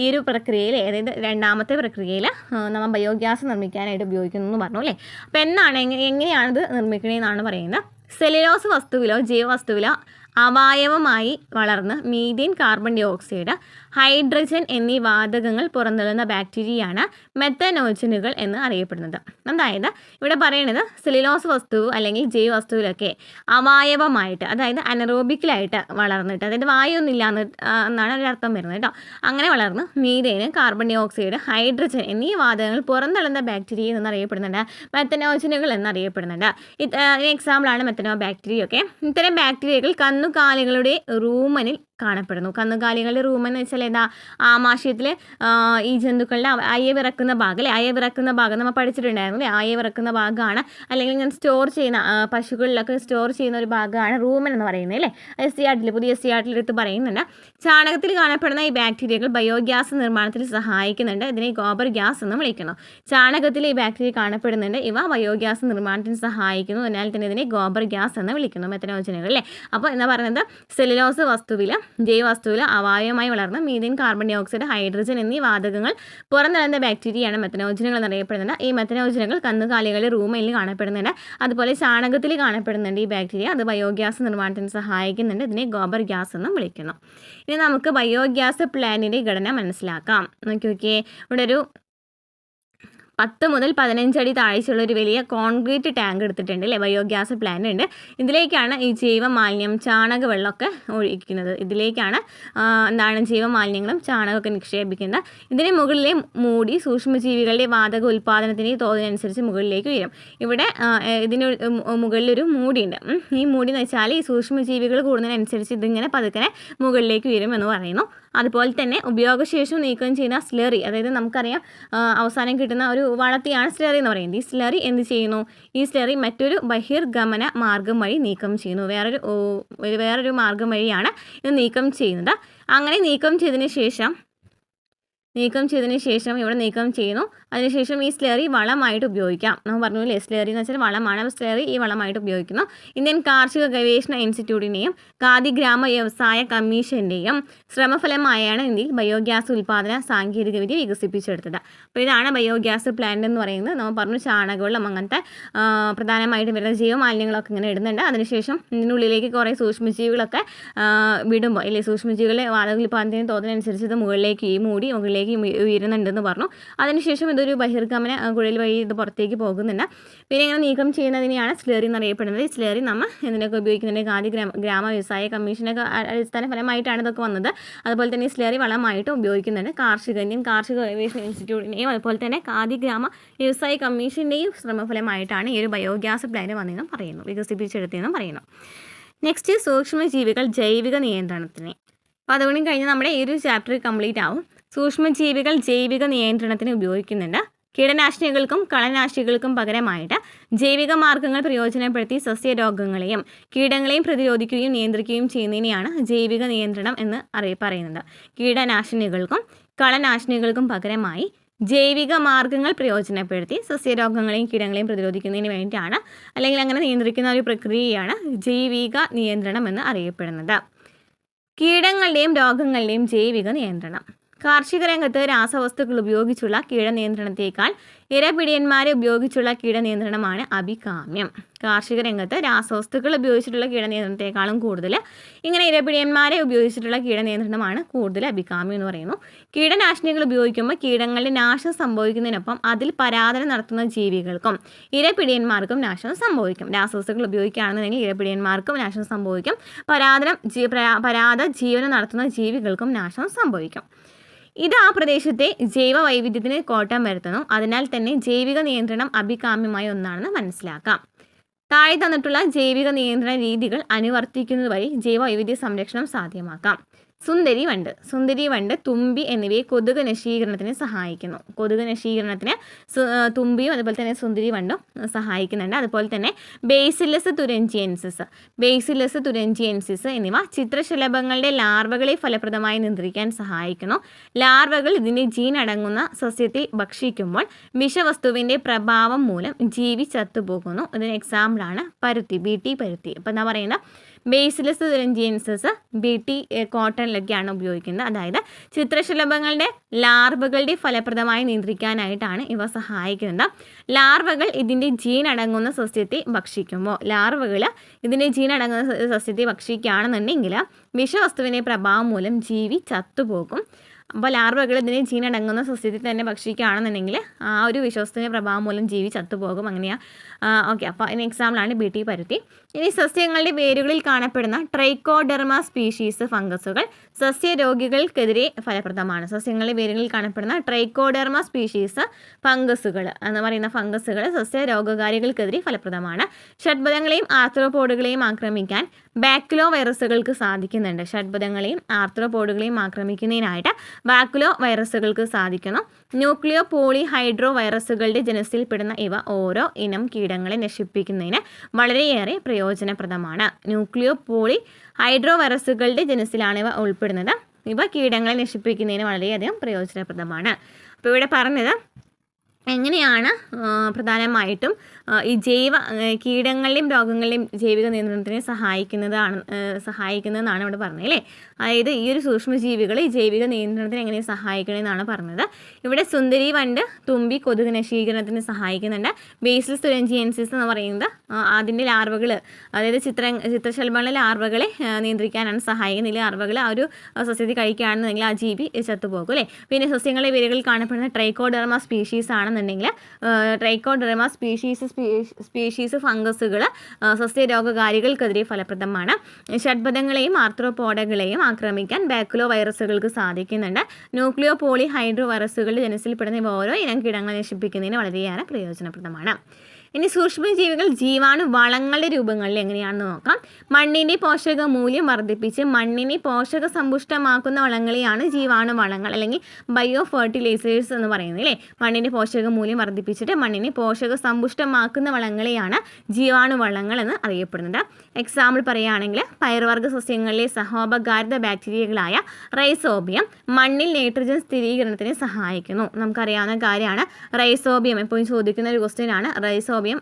ഈ ഒരു പ്രക്രിയയിൽ, അതായത് രണ്ടാമത്തെ പ്രക്രിയയിൽ നമ്മൾ ബയോഗ്യാസ് നിർമ്മിക്കാനായിട്ട് ഉപയോഗിക്കുന്നു എന്ന് പറഞ്ഞു അല്ലേ. അപ്പോൾ എങ്ങനെയാണിത് നിർമ്മിക്കണമെന്നാണ് പറയുന്നത്. സെല്ലുലോസ് വസ്തുവിലോ ജൈവവസ്തുവിലോ അവയവമായി വളർന്ന് methane, carbon dioxide, hydrogen എന്നീ വാതകങ്ങൾ പുറന്തള്ളുന്ന ബാക്ടീരിയയാണ് മെത്തനോജനുകൾ എന്ന് അറിയപ്പെടുന്നത്. അതായത് ഇവിടെ പറയുന്നത് സെല്ലുലോസ് വസ്തു അല്ലെങ്കിൽ ജൈവവസ്തുവിലൊക്കെ അവയവമായിട്ട്, അതായത് അനറോബിക്കലായിട്ട് വളർന്നിട്ട്, അതായത് വായുവൊന്നുമില്ല എന്നാണ് ഒരർത്ഥം വരുന്നത് കേട്ടോ. അങ്ങനെ വളർന്ന് മീഥേന്, കാർബൺ ഡൈ ഓക്സൈഡ്, ഹൈഡ്രജൻ എന്നീ വാതകങ്ങൾ പുറന്തള്ളുന്ന ബാക്ടീരിയ എന്നറിയപ്പെടുന്നുണ്ട്, മെത്തനോജനുകൾ എന്നറിയപ്പെടുന്നുണ്ട്. എക്സാമ്പിളാണ് മെത്തനോ ബാക്ടീരിയ ഒക്കെ. ഇത്തരം ബാക്ടീരിയകൾ കന്നുകാലികളുടെ റൂമനിൽ കാണപ്പെടുന്നു. കന്നുകാലികളുടെ റൂമൻ എന്ന് വെച്ചാൽ എന്താ, ആമാശയത്തിൽ ഈ ജന്തുക്കളുടെ അയവിറക്കുന്ന ഭാഗം അല്ലേ, അയവിറക്കുന്ന ഭാഗം നമ്മൾ പഠിച്ചിട്ടുണ്ടായിരുന്നു അല്ലേ. അയവിറക്കുന്ന ഭാഗമാണ്, അല്ലെങ്കിൽ ഇങ്ങനെ സ്റ്റോർ ചെയ്യുന്ന പശുക്കളിലൊക്കെ സ്റ്റോർ ചെയ്യുന്ന ഒരു ഭാഗമാണ് റൂമൻ എന്ന് പറയുന്നത് അല്ലേ. പുതിയ SCERT എടുത്ത് പറയുന്നുണ്ട്. ചാണകത്തിൽ കാണപ്പെടുന്ന ഈ ബാക്ടീരിയകൾ ബയോഗ്യാസ് നിർമ്മാണത്തിൽ സഹായിക്കുന്നുണ്ട്. ഇതിനെ ഗോബർ ഗ്യാസ് എന്ന് വിളിക്കുന്നു. ചാണകത്തിൽ ഈ ബാക്ടീരിയ കാണപ്പെടുന്നുണ്ട്, ഇവ ബയോഗ്യാസ് നിർമ്മാണത്തിന് സഹായിക്കുന്നു. അതിനാൽ തന്നെ ഇതിനെ ഗോബർ ഗ്യാസ് എന്ന് വിളിക്കുന്നു, മെത്തനോജനുകൾ അല്ലേ. അപ്പോൾ എന്താ പറയുന്നത്, സെല്ലുലോസ് വസ്തുവിൽ, ജൈവവസ്തുവിൽ അവയവമായി വളർന്ന് methane, carbon dioxide, hydrogen എന്നീ വാതകങ്ങൾ പുറന്തള്ളുന്ന ബാക്ടീരിയയാണ് മെത്തനോജനുകൾ എന്നറിയപ്പെടുന്നത്. ഈ മെത്തനോജനുകൾ കന്നുകാലികളുടെ റൂമനിൽ കാണപ്പെടുന്നുണ്ട്, അതുപോലെ ചാണകത്തിൽ കാണപ്പെടുന്നുണ്ട് ഈ ബാക്ടീരിയ. അത് ബയോഗ്യാസ് നിർമ്മാണത്തിന് സഹായിക്കുന്നുണ്ട്. ഇതിനെ ഗോബർ ഗ്യാസ് എന്നും വിളിക്കുന്നു. ഇനി നമുക്ക് ബയോഗ്യാസ് പ്ലാന്റിൻ്റെ ഘടന മനസ്സിലാക്കാം. നോക്കിയേ, ഇവിടെ ഒരു 10 മുതൽ 15 അടി താഴ്ചയുള്ള ഒരു വലിയ കോൺക്രീറ്റ് ടാങ്ക് എടുത്തിട്ടുണ്ട് അല്ലേ, ബയോഗ്യാസ് പ്ലാന്റ് ഉണ്ട്. ഇതിലേക്കാണ് ഈ ജൈവമാലിന്യം, ചാണക വെള്ളമൊക്കെ ഒഴിക്കുന്നത്. ഇതിലേക്കാണ് ജൈവമാലിന്യങ്ങളും ചാണകമൊക്കെ നിക്ഷേപിക്കുന്നത്. ഇതിന് മുകളിലെ മൂടി സൂക്ഷ്മജീവികളുടെ വാതക ഉൽപ്പാദനത്തിൻ്റെ തോതിനനുസരിച്ച് മുകളിലേക്ക് ഉയരും. ഇവിടെ ഇതിന് മുകളിലൊരു മൂടിയുണ്ട്. ഈ മൂടി എന്ന് വെച്ചാൽ ഈ സൂക്ഷ്മജീവികൾ കൂടുന്നതിനനുസരിച്ച് ഇതിങ്ങനെ പതുക്കെ മുകളിലേക്ക് ഉയരും എന്ന് പറയുന്നു. അതുപോലെ തന്നെ ഉപയോഗശേഷം നീക്കം ചെയ്യുന്ന സ്ലറി, അതായത് നമുക്കറിയാം അവസാനം കിട്ടുന്ന ഒരു വളർത്തിയാണ് സ്ലറി എന്ന് പറയുന്നത്. ഈ സ്ലറി എന്ത് ചെയ്യുന്നു, ഈ സ്ലറി മറ്റൊരു ബഹിർഗമന മാർഗം വഴി നീക്കം ചെയ്യുന്നു. വേറൊരു മാർഗം വഴിയാണ് ഇത് നീക്കം ചെയ്യുന്നത്. അങ്ങനെ നീക്കം ചെയ്തതിന് ശേഷം ഇവിടെ നീക്കം ചെയ്യുന്നു. അതിനുശേഷം ഈ സ്ലറി വളമായിട്ട് ഉപയോഗിക്കാം. നമ്മൾ പറഞ്ഞില്ലേ, സ്ലറി എന്ന് വെച്ചാൽ വളമാണ്. അപ്പോൾ സ്ലറി ഈ വളമായിട്ട് ഉപയോഗിക്കുന്നു. ഇന്ത്യൻ കാർഷിക ഗവേഷണ ഇൻസ്റ്റിറ്റ്യൂട്ടിൻ്റെയും ഖാദി ഗ്രാമ വ്യവസായ കമ്മീഷൻ്റെയും ശ്രമഫലമായാണ് ഇന്ത്യയിൽ ബയോഗ്യാസ് ഉൽപ്പാദന സാങ്കേതികവിദ്യ വികസിപ്പിച്ചെടുത്തത്. അപ്പോൾ ഇതാണ് ബയോഗ്യാസ് പ്ലാന്റ് എന്ന് പറയുന്നത്. നമ്മൾ പറഞ്ഞു ചാണകവെള്ളം അങ്ങനത്തെ പ്രധാനമായിട്ടും വരുന്ന ജൈവമാലിന്യങ്ങളൊക്കെ ഇങ്ങനെ ഇടുന്നുണ്ട്. അതിനുശേഷം ഇതിനുള്ളിലേക്ക് കുറേ സൂക്ഷ്മജീവികളൊക്കെ വിടുമ്പോൾ സൂക്ഷ്മജീവികളെ വാതക ഉൽപ്പാദനത്തിന് തോതിനനുസരിച്ച് ഇത് മുകളിലേക്ക് ഈ മൂടി മുകളിലേക്ക് മുകളിലേക്ക് ഉയരുന്നുണ്ടെന്ന് പറഞ്ഞു. അതിനുശേഷം ഇതൊരു ബഹിർഗമന കുഴൽ വഴി ഇത് പുറത്തേക്ക് പോകുന്നുണ്ട്. പിന്നെ ഇങ്ങനെ നീക്കം ചെയ്യുന്നതിനെയാണ് സ്ലറി എന്നറിയപ്പെടുന്നത്. ഈ സ്ലറി നമ്മൾ എന്തിനൊക്കെ ഉപയോഗിക്കുന്നുണ്ട്? ആദ്യ ഗ്രാമ വ്യവസായ കമ്മീഷനൊക്കെ അടിസ്ഥാന ഫലമായിട്ടാണ് ഇതൊക്കെ വന്നത്. അതുപോലെ തന്നെ ഈ സ്ലറി വളമായിട്ടും ഉപയോഗിക്കുന്നുണ്ട്. ഇന്ത്യൻ കാർഷിക ഗവേഷണ ഇൻസ്റ്റിറ്റ്യൂട്ടിൻ്റെയും അതുപോലെ തന്നെ ആദ്യ ഗ്രാമ വ്യവസായ കമ്മീഷൻ്റെയും ശ്രമഫലമായിട്ടാണ് ഈ ഒരു ബയോഗ്യാസ് പ്ലാന്റ് വന്നതെന്നും പറയുന്നു, വികസിപ്പിച്ചെടുത്തതെന്നും പറയുന്നു. നെക്സ്റ്റ് സൂക്ഷ്മജീവികൾ ജൈവിക നിയന്ത്രണത്തിന്. അപ്പോൾ അതുകൊണ്ട് കഴിഞ്ഞ് നമ്മുടെ ഈ ഒരു ചാപ്റ്റർ കംപ്ലീറ്റ് ആവും. സൂക്ഷ്മജീവികൾ ജൈവിക നിയന്ത്രണത്തിന് ഉപയോഗിക്കുന്നുണ്ട്. കീടനാശിനികൾക്കും കളനാശിനികൾക്കും പകരമായിട്ട് ജൈവിക മാർഗ്ഗങ്ങൾ പ്രയോജനപ്പെടുത്തി സസ്യരോഗങ്ങളെയും കീടങ്ങളെയും പ്രതിരോധിക്കുകയും നിയന്ത്രിക്കുകയും ചെയ്യുന്നതിനെയാണ് ജൈവിക നിയന്ത്രണം എന്ന് പറയുന്നത്. കീടനാശിനികൾക്കും കളനാശിനികൾക്കും പകരമായി ജൈവിക മാർഗ്ഗങ്ങൾ പ്രയോജനപ്പെടുത്തി സസ്യരോഗങ്ങളെയും കീടങ്ങളെയും പ്രതിരോധിക്കുന്നതിന് വേണ്ടിയിട്ടാണ്, അല്ലെങ്കിൽ അങ്ങനെ നിയന്ത്രിക്കുന്ന ഒരു പ്രക്രിയയാണ് ജൈവിക നിയന്ത്രണം എന്ന് അറിയപ്പെടുന്നത്. കീടങ്ങളുടെയും രോഗങ്ങളുടെയും ജൈവിക നിയന്ത്രണം. കാർഷിക രംഗത്ത് രാസവസ്തുക്കൾ ഉപയോഗിച്ചുള്ള കീടനിയന്ത്രണത്തേക്കാൾ ഇരപിടിയന്മാരെ ഉപയോഗിച്ചുള്ള കീടനിയന്ത്രണമാണ് അഭികാമ്യം. കാർഷിക രംഗത്ത് രാസവസ്തുക്കൾ ഉപയോഗിച്ചിട്ടുള്ള കീടനിയന്ത്രണത്തെക്കാളും കൂടുതൽ ഇങ്ങനെ ഇരപിടിയന്മാരെ ഉപയോഗിച്ചിട്ടുള്ള കീടനിയന്ത്രണമാണ് കൂടുതൽ അഭികാമ്യം എന്ന് പറയുന്നു. കീടനാശിനികൾ ഉപയോഗിക്കുമ്പോൾ കീടങ്ങളുടെ നാശം സംഭവിക്കുന്നതിനൊപ്പം അതിൽ പരാതനം നടത്തുന്ന ജീവികൾക്കും ഇരപിടിയന്മാർക്കും നാശം സംഭവിക്കും. രാസവസ്തുക്കൾ ഉപയോഗിക്കുകയാണെന്നുണ്ടെങ്കിൽ ഇരപിടിയന്മാർക്കും നാശം സംഭവിക്കും, പരാത ജീവനം നടത്തുന്ന ജീവികൾക്കും നാശം സംഭവിക്കും. ഇത് ആ പ്രദേശത്തെ ജൈവ വൈവിധ്യത്തിന് കോട്ടം വരുത്തുന്നു. അതിനാൽ തന്നെ ജൈവിക നിയന്ത്രണം അഭികാമ്യമായ ഒന്നാണെന്ന് മനസ്സിലാക്കാം. താഴെ തന്നിട്ടുള്ള ജൈവിക നിയന്ത്രണ രീതികൾ അനുവർത്തിക്കുന്നത് വഴി ജൈവ വൈവിധ്യ സംരക്ഷണം സാധ്യമാക്കാം. സുന്ദരി വണ്ട്, തുമ്പി എന്നിവയെ കൊതുക് നശീകരണത്തിന് സഹായിക്കുന്നു. കൊതുക് നശീകരണത്തിന് തുമ്പിയും അതുപോലെ തന്നെ സുന്ദരി വണ്ടും സഹായിക്കുന്നുണ്ട്. അതുപോലെ തന്നെ ബേസിലസ് തുരഞ്ചിയൻസിസ് എന്നിവ ചിത്രശലഭങ്ങളുടെ ലാർവകളെ ഫലപ്രദമായി നിയന്ത്രിക്കാൻ സഹായിക്കുന്നു. ലാർവകൾ ഇതിൻ്റെ ജീൻ അടങ്ങുന്ന സസ്യത്തെ ഭക്ഷിക്കുമ്പോൾ വിഷവസ്തുവിൻ്റെ പ്രഭാവം മൂലം ജീവി ചത്തുപോകുന്നു. ഇതിന് എക്സാമ്പിളാണ് പരുത്തി, BT പരുത്തി. അപ്പോൾ എന്താ പറയുന്നത്? ബേസിലസ് തുരഞ്ചിയൻസിസ് BT കോട്ടണിലൊക്കെയാണ് ഉപയോഗിക്കുന്നത്. അതായത് ചിത്രശലഭങ്ങളുടെ ലാർവകളുടെ ഫലപ്രദമായി നിയന്ത്രിക്കാനായിട്ടാണ് ഇവ സഹായിക്കുന്നത്. ലാർവകൾ ഇതിൻ്റെ ജീൻ അടങ്ങുന്ന സസ്യത്തെ ഭക്ഷിക്കുമ്പോൾ ഭക്ഷിക്കുകയാണെന്നുണ്ടെങ്കിൽ വിഷവസ്തുവിൻ്റെ പ്രഭാവം മൂലം ജീവി ചത്തുപോകും. അപ്പോൾ ലാർവകൾ ഇതിനെ ജീൻ അടങ്ങുന്ന സസ്യത്തിൽ തന്നെ ഭക്ഷിക്കുകയാണെന്നുണ്ടെങ്കിൽ ആ ഒരു വിഷവസ്തുവിൻ്റെ പ്രഭാവം മൂലം ജീവി ചത്തുപോകും. അങ്ങനെയാണ്. ഓക്കെ, അപ്പോൾ അതിന് എക്സാമ്പിളാണ് BT പരുത്തി. ഇനി സസ്യങ്ങളുടെ വേരുകളിൽ കാണപ്പെടുന്ന ട്രൈക്കോഡെർമ സ്പീഷീസ് ഫംഗസുകൾ സസ്യരോഗികൾക്കെതിരെ ഫലപ്രദമാണ്. സസ്യങ്ങളുടെ വേരുകളിൽ കാണപ്പെടുന്ന ട്രൈക്കോഡെർമ സ്പീഷീസ് ഫംഗസുകൾ എന്ന് പറയുന്ന ഫംഗസുകൾ സസ്യരോഗകാരികൾക്കെതിരെ ഫലപ്രദമാണ്. ഷഡ്പദങ്ങളെയും ആർത്രോപോഡുകളെയും ആക്രമിക്കാൻ ബാക്യുലോ വൈറസുകൾക്ക് സാധിക്കുന്നുണ്ട്. ഷഡ്പദങ്ങളെയും ആർത്രോപോഡുകളെയും ആക്രമിക്കുന്നതിനായിട്ട് ബാക്യുലോ വൈറസുകൾക്ക് സാധിക്കുന്നു. ന്യൂക്ലിയോ പോളിഹൈഡ്രോ വൈറസുകളുടെ ജനസിൽപ്പെടുന്ന ഇവ ഓരോ ഇനം കീടങ്ങളെ നശിപ്പിക്കുന്നതിന് വളരെയേറെ പ്രയോജനപ്രദമാണ്. ന്യൂക്ലിയോ പോളിഹൈഡ്രോ വൈറസുകളുടെ ജനസിലാണ് ഇവ ഉൾപ്പെടുന്നത്. ഇവ കീടങ്ങളെ നശിപ്പിക്കുന്നതിന് വളരെയധികം പ്രയോജനപ്രദമാണ്. അപ്പോൾ ഇവിടെ പറഞ്ഞത് എങ്ങനെയാണ് പ്രധാനമായിട്ടും ഈ കീടങ്ങളുടെയും രോഗങ്ങളുടെയും ജൈവിക നിയന്ത്രണത്തിന് സഹായിക്കുന്നതെന്നാണ് ഇവിടെ പറഞ്ഞത് അല്ലേ. അതായത് ഈ ഒരു സൂക്ഷ്മജീവികൾ ഈ ജൈവിക നിയന്ത്രണത്തിന് എങ്ങനെ സഹായിക്കണമെന്നാണ് പറഞ്ഞത്. ഇവിടെ സുന്ദരി വണ്ട്, തുമ്പി കൊതുക് നശീകരണത്തിന് സഹായിക്കുന്നുണ്ട്. ബേസിലസ് തുരഞ്ചിയൻസിസ് എന്ന് പറയുന്നത് അതിൻ്റെ ലാർവകൾ, അതായത് ചിത്രശലഭങ്ങളുടെ ലാർവകളെ നിയന്ത്രിക്കാനാണ് സഹായിക്കുന്നത്. ഈ ലാർവകൾ ആ ഒരു സസ്യത്തിൽ കഴിക്കുകയാണെന്നുണ്ടെങ്കിൽ ആ ജീവി ചത്തുപോകും അല്ലേ. പിന്നെ സസ്യങ്ങളുടെ വേരുകളിൽ കാണപ്പെടുന്ന ട്രൈക്കോഡെർമ സ്പീഷീസ് ആണെന്നുണ്ടെങ്കിൽ ട്രൈക്കോഡെർമ സ്പീഷീസ് ഫംഗസുകൾ സസ്യരോഗകാരികൾക്കെതിരെ ഫലപ്രദമാണ്. ഷഡ്പദങ്ങളെയും ആർത്രോപോഡകളെയും ആക്രമിക്കാൻ ബാക്യുലോ വൈറസുകൾക്ക് സാധിക്കുന്നുണ്ട്. ന്യൂക്ലിയോ പോളിഹൈഡ്രോ വൈറസുകളുടെ ജനസിൽപ്പെടുന്ന ഓരോ ഇനം കീടങ്ങൾ നശിപ്പിക്കുന്നതിന് വളരെയേറെ പ്രയോജനപ്രദമാണ്. ഇനി സൂക്ഷ്മജീവികൾ ജീവാണു വളങ്ങളുടെ രൂപങ്ങളിൽ എങ്ങനെയാണെന്ന് നോക്കാം. മണ്ണിൻ്റെ പോഷക മൂല്യം വർദ്ധിപ്പിച്ച് മണ്ണിനെ പോഷക സമ്പുഷ്ടമാക്കുന്ന വളങ്ങളെയാണ് ജീവാണു വളങ്ങൾ അല്ലെങ്കിൽ ബയോ ഫെർട്ടിലൈസേഴ്സ് എന്ന് പറയുന്നത് അല്ലേ. മണ്ണിൻ്റെ പോഷക മൂല്യം വർദ്ധിപ്പിച്ചിട്ട് മണ്ണിനെ പോഷക സമ്പുഷ്ടമാക്കുന്ന വളങ്ങളെയാണ് ജീവാണു വളങ്ങൾ എന്ന് അറിയപ്പെടുന്നത്. എക്സാമ്പിൾ പറയുകയാണെങ്കിൽ പയറുവർഗ്ഗ സസ്യങ്ങളിലെ സഹോപകാരിത ബാക്ടീരിയകളായ റൈസോബിയം മണ്ണിൽ നൈട്രജൻ സ്ഥിരീകരണത്തിന് സഹായിക്കുന്നു. നമുക്കറിയാവുന്ന കാര്യമാണ് റൈസോബിയം. എപ്പോഴും ചോദിക്കുന്ന ഒരു ക്വസ്റ്റ്യൻ ആണ്. റൈസോബിയം റൈസോബിയം,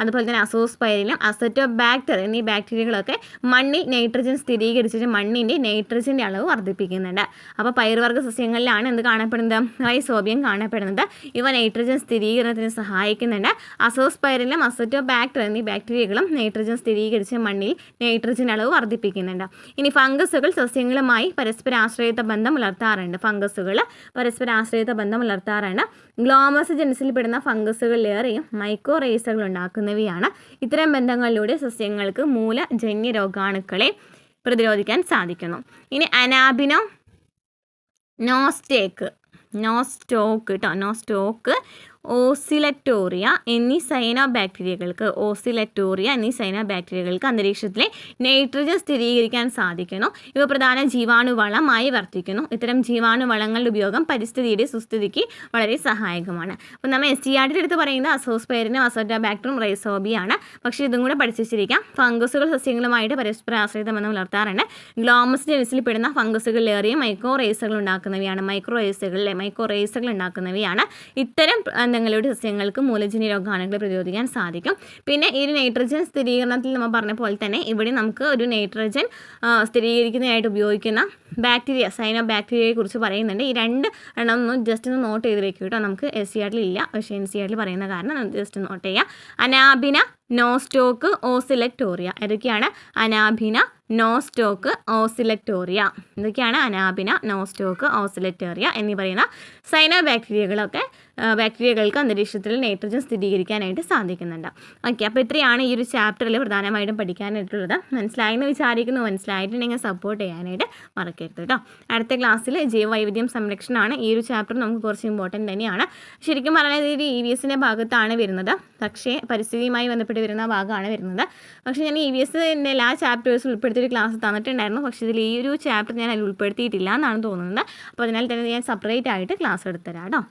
അതുപോലെ തന്നെ അസോസ്പൈരിലം, അസറ്റോബാക്ടർ എന്നീ ബാക്ടീരിയകളൊക്കെ മണ്ണിൽ നൈട്രജൻ സ്ഥിരീകരിച്ചിട്ട് മണ്ണിൻ്റെ നൈട്രജൻ്റെ അളവ് വർദ്ധിപ്പിക്കുന്നുണ്ട്. അപ്പോൾ പയറുവർഗ്ഗ സസ്യങ്ങളിലാണ് എന്ത് കാണപ്പെടുന്നത്? റൈസോബിയം കാണപ്പെടുന്നത്. ഇവ നൈട്രജൻ സ്ഥിരീകരണത്തിന് സഹായിക്കുന്നുണ്ട്. അസോസ്പൈരിലം, അസറ്റോബാക്ടർ എന്നീ ബാക്ടീരിയകളും നൈട്രജൻ സ്ഥിരീകരിച്ച് മണ്ണിൽ നൈട്രജൻ അളവ് വർദ്ധിപ്പിക്കുന്നുണ്ട്. ഇനി ഫംഗസുകൾ സസ്യങ്ങളുമായി പരസ്പരാശ്രയത്വ ബന്ധം പുലർത്താറുണ്ട്. ഗ്ലോമസ് ജനുസിൽ പെടുന്ന ഫംഗസുകളിലേറെയും മൈക്കോറൈസകൾ ഉണ്ടാക്കുന്നവയാണ്. ഇത്തരം ബന്ധങ്ങളിലൂടെ സസ്യങ്ങൾക്ക് മൂലജന്യ രോഗാണുക്കളെ പ്രതിരോധിക്കാൻ സാധിക്കുന്നു. ഇനി അനാബിനോ നോസ്റ്റോക്ക്, ഓസിലറ്റോറിയ എന്നീ സൈനോ ബാക്ടീരിയകൾക്ക് അന്തരീക്ഷത്തിലെ നൈട്രജൻ സ്ഥിരീകരിക്കാൻ സാധിക്കുന്നു. ഇവ പ്രധാന ജീവാണുവളമായി വർത്തിക്കുന്നു. ഇത്തരം ജീവാണുവളങ്ങളുടെ ഉപയോഗം പരിസ്ഥിതിയുടെ സുസ്ഥിതിക്ക് വളരെ സഹായകമാണ്. അപ്പോൾ നമ്മൾ SCERT എടുത്ത് പറയുന്നത് അസോസ്പൈരിനും അസറ്റോബാക്ടറും റൈസോബിയാണ്. പക്ഷേ ഇതും കൂടെ പഠിച്ചിരിക്കാം. ഫംഗസുകൾ സസ്യങ്ങളുമായിട്ട് പരസ്പരാശ്രിത ബന്ധം പുലർത്താറുണ്ട്. ഗ്ലോമസ് ജനുസിൽ പെടുന്ന ഫംഗസുകളിലേറിയ മൈക്കോറൈസകൾ ഉണ്ടാക്കുന്നവയാണ്. ഇത്തരം ബന്ധങ്ങളുടെ സസ്യങ്ങൾക്ക് മൂലജന്യ രോഗാണുക്കളെ പ്രതിരോധിക്കാൻ സാധിക്കും. പിന്നെ ഈ ഒരു നൈട്രജൻ സ്ഥിരീകരണത്തിൽ നമ്മൾ പറഞ്ഞ പോലെ തന്നെ ഇവിടെ നമുക്ക് ഒരു നൈട്രജൻ സ്ഥിരീകരിക്കുന്നതിനായിട്ട് ഉപയോഗിക്കുന്ന സൈനോ ബാക്ടീരിയയെ കുറിച്ച് പറയുന്നുണ്ട്. ഈ 2 എണ്ണം ഒന്ന് ജസ്റ്റ് ഒന്ന് നോട്ട് ചെയ്ത് വെക്കും കേട്ടോ. നമുക്ക് SCERT ഇല്ല, പക്ഷേ NCERT പറയുന്ന കാരണം ജസ്റ്റ് നോട്ട് ചെയ്യാം. അനാബിന, നോസ്റ്റോക്ക്, ഓസിലറ്റോറിയ. ഏതൊക്കെയാണ്? അനാബിന, നോസ്റ്റോക്ക്, ഓസിലറ്റോറിയ. ഇതൊക്കെയാണ് അനാബിന, നോസ്റ്റോക്ക്, ഓസിലറ്റോറിയ എന്നീ പറയുന്ന സൈനോ ബാക്ടീരിയകൾക്ക് അന്തരീക്ഷത്തിൽ നൈട്രജൻ സ്ഥിരീകരിക്കാനായിട്ട് സാധിക്കുന്നുണ്ട്. ഓക്കെ, അപ്പോൾ ഇത്രയാണ് ഈ ഒരു ചാപ്റ്ററിൽ പ്രധാനമായിട്ടും പഠിക്കാനായിട്ടുള്ളത്. മനസ്സിലായെന്ന് വിചാരിക്കുന്നു. മനസ്സിലായിട്ടുണ്ടെങ്കിൽ സപ്പോർട്ട് ചെയ്യാനായിട്ട് മറക്കരുത് കേട്ടോ. അടുത്ത ക്ലാസ്സിൽ ജൈവവൈവിധ്യം സംരക്ഷണമാണ്. ഈ ഒരു ചാപ്റ്റർ നമുക്ക് കുറച്ച് ഇമ്പോർട്ടൻ്റ് തന്നെയാണ്. ശരിക്കും പറഞ്ഞാൽ ഇത് EVSൻ്റെ ഭാഗത്താണ് വരുന്നത്, പക്ഷേ പരിസ്ഥിതിയുമായി ബന്ധപ്പെട്ട് വരുന്ന ഭാഗമാണ് വരുന്നത്. പക്ഷേ ഞാൻ EVSൻ്റെ എല്ലാ ചാപ്റ്റേഴ്സും ഉൾപ്പെടുത്തിയൊരു ക്ലാസ് തന്നിട്ടുണ്ടായിരുന്നു. പക്ഷേ ഇതിൽ ഈ ഒരു ചാപ്റ്റർ ഞാൻ അതിൽ ഉൾപ്പെടുത്തിയിട്ടില്ല എന്നാണ് തോന്നുന്നത്. അപ്പോൾ അതിനാൽ തന്നെ ഞാൻ സെപ്പറേറ്റ് ആയിട്ട് ക്ലാസ് എടുത്തുതരാം കേട്ടോ.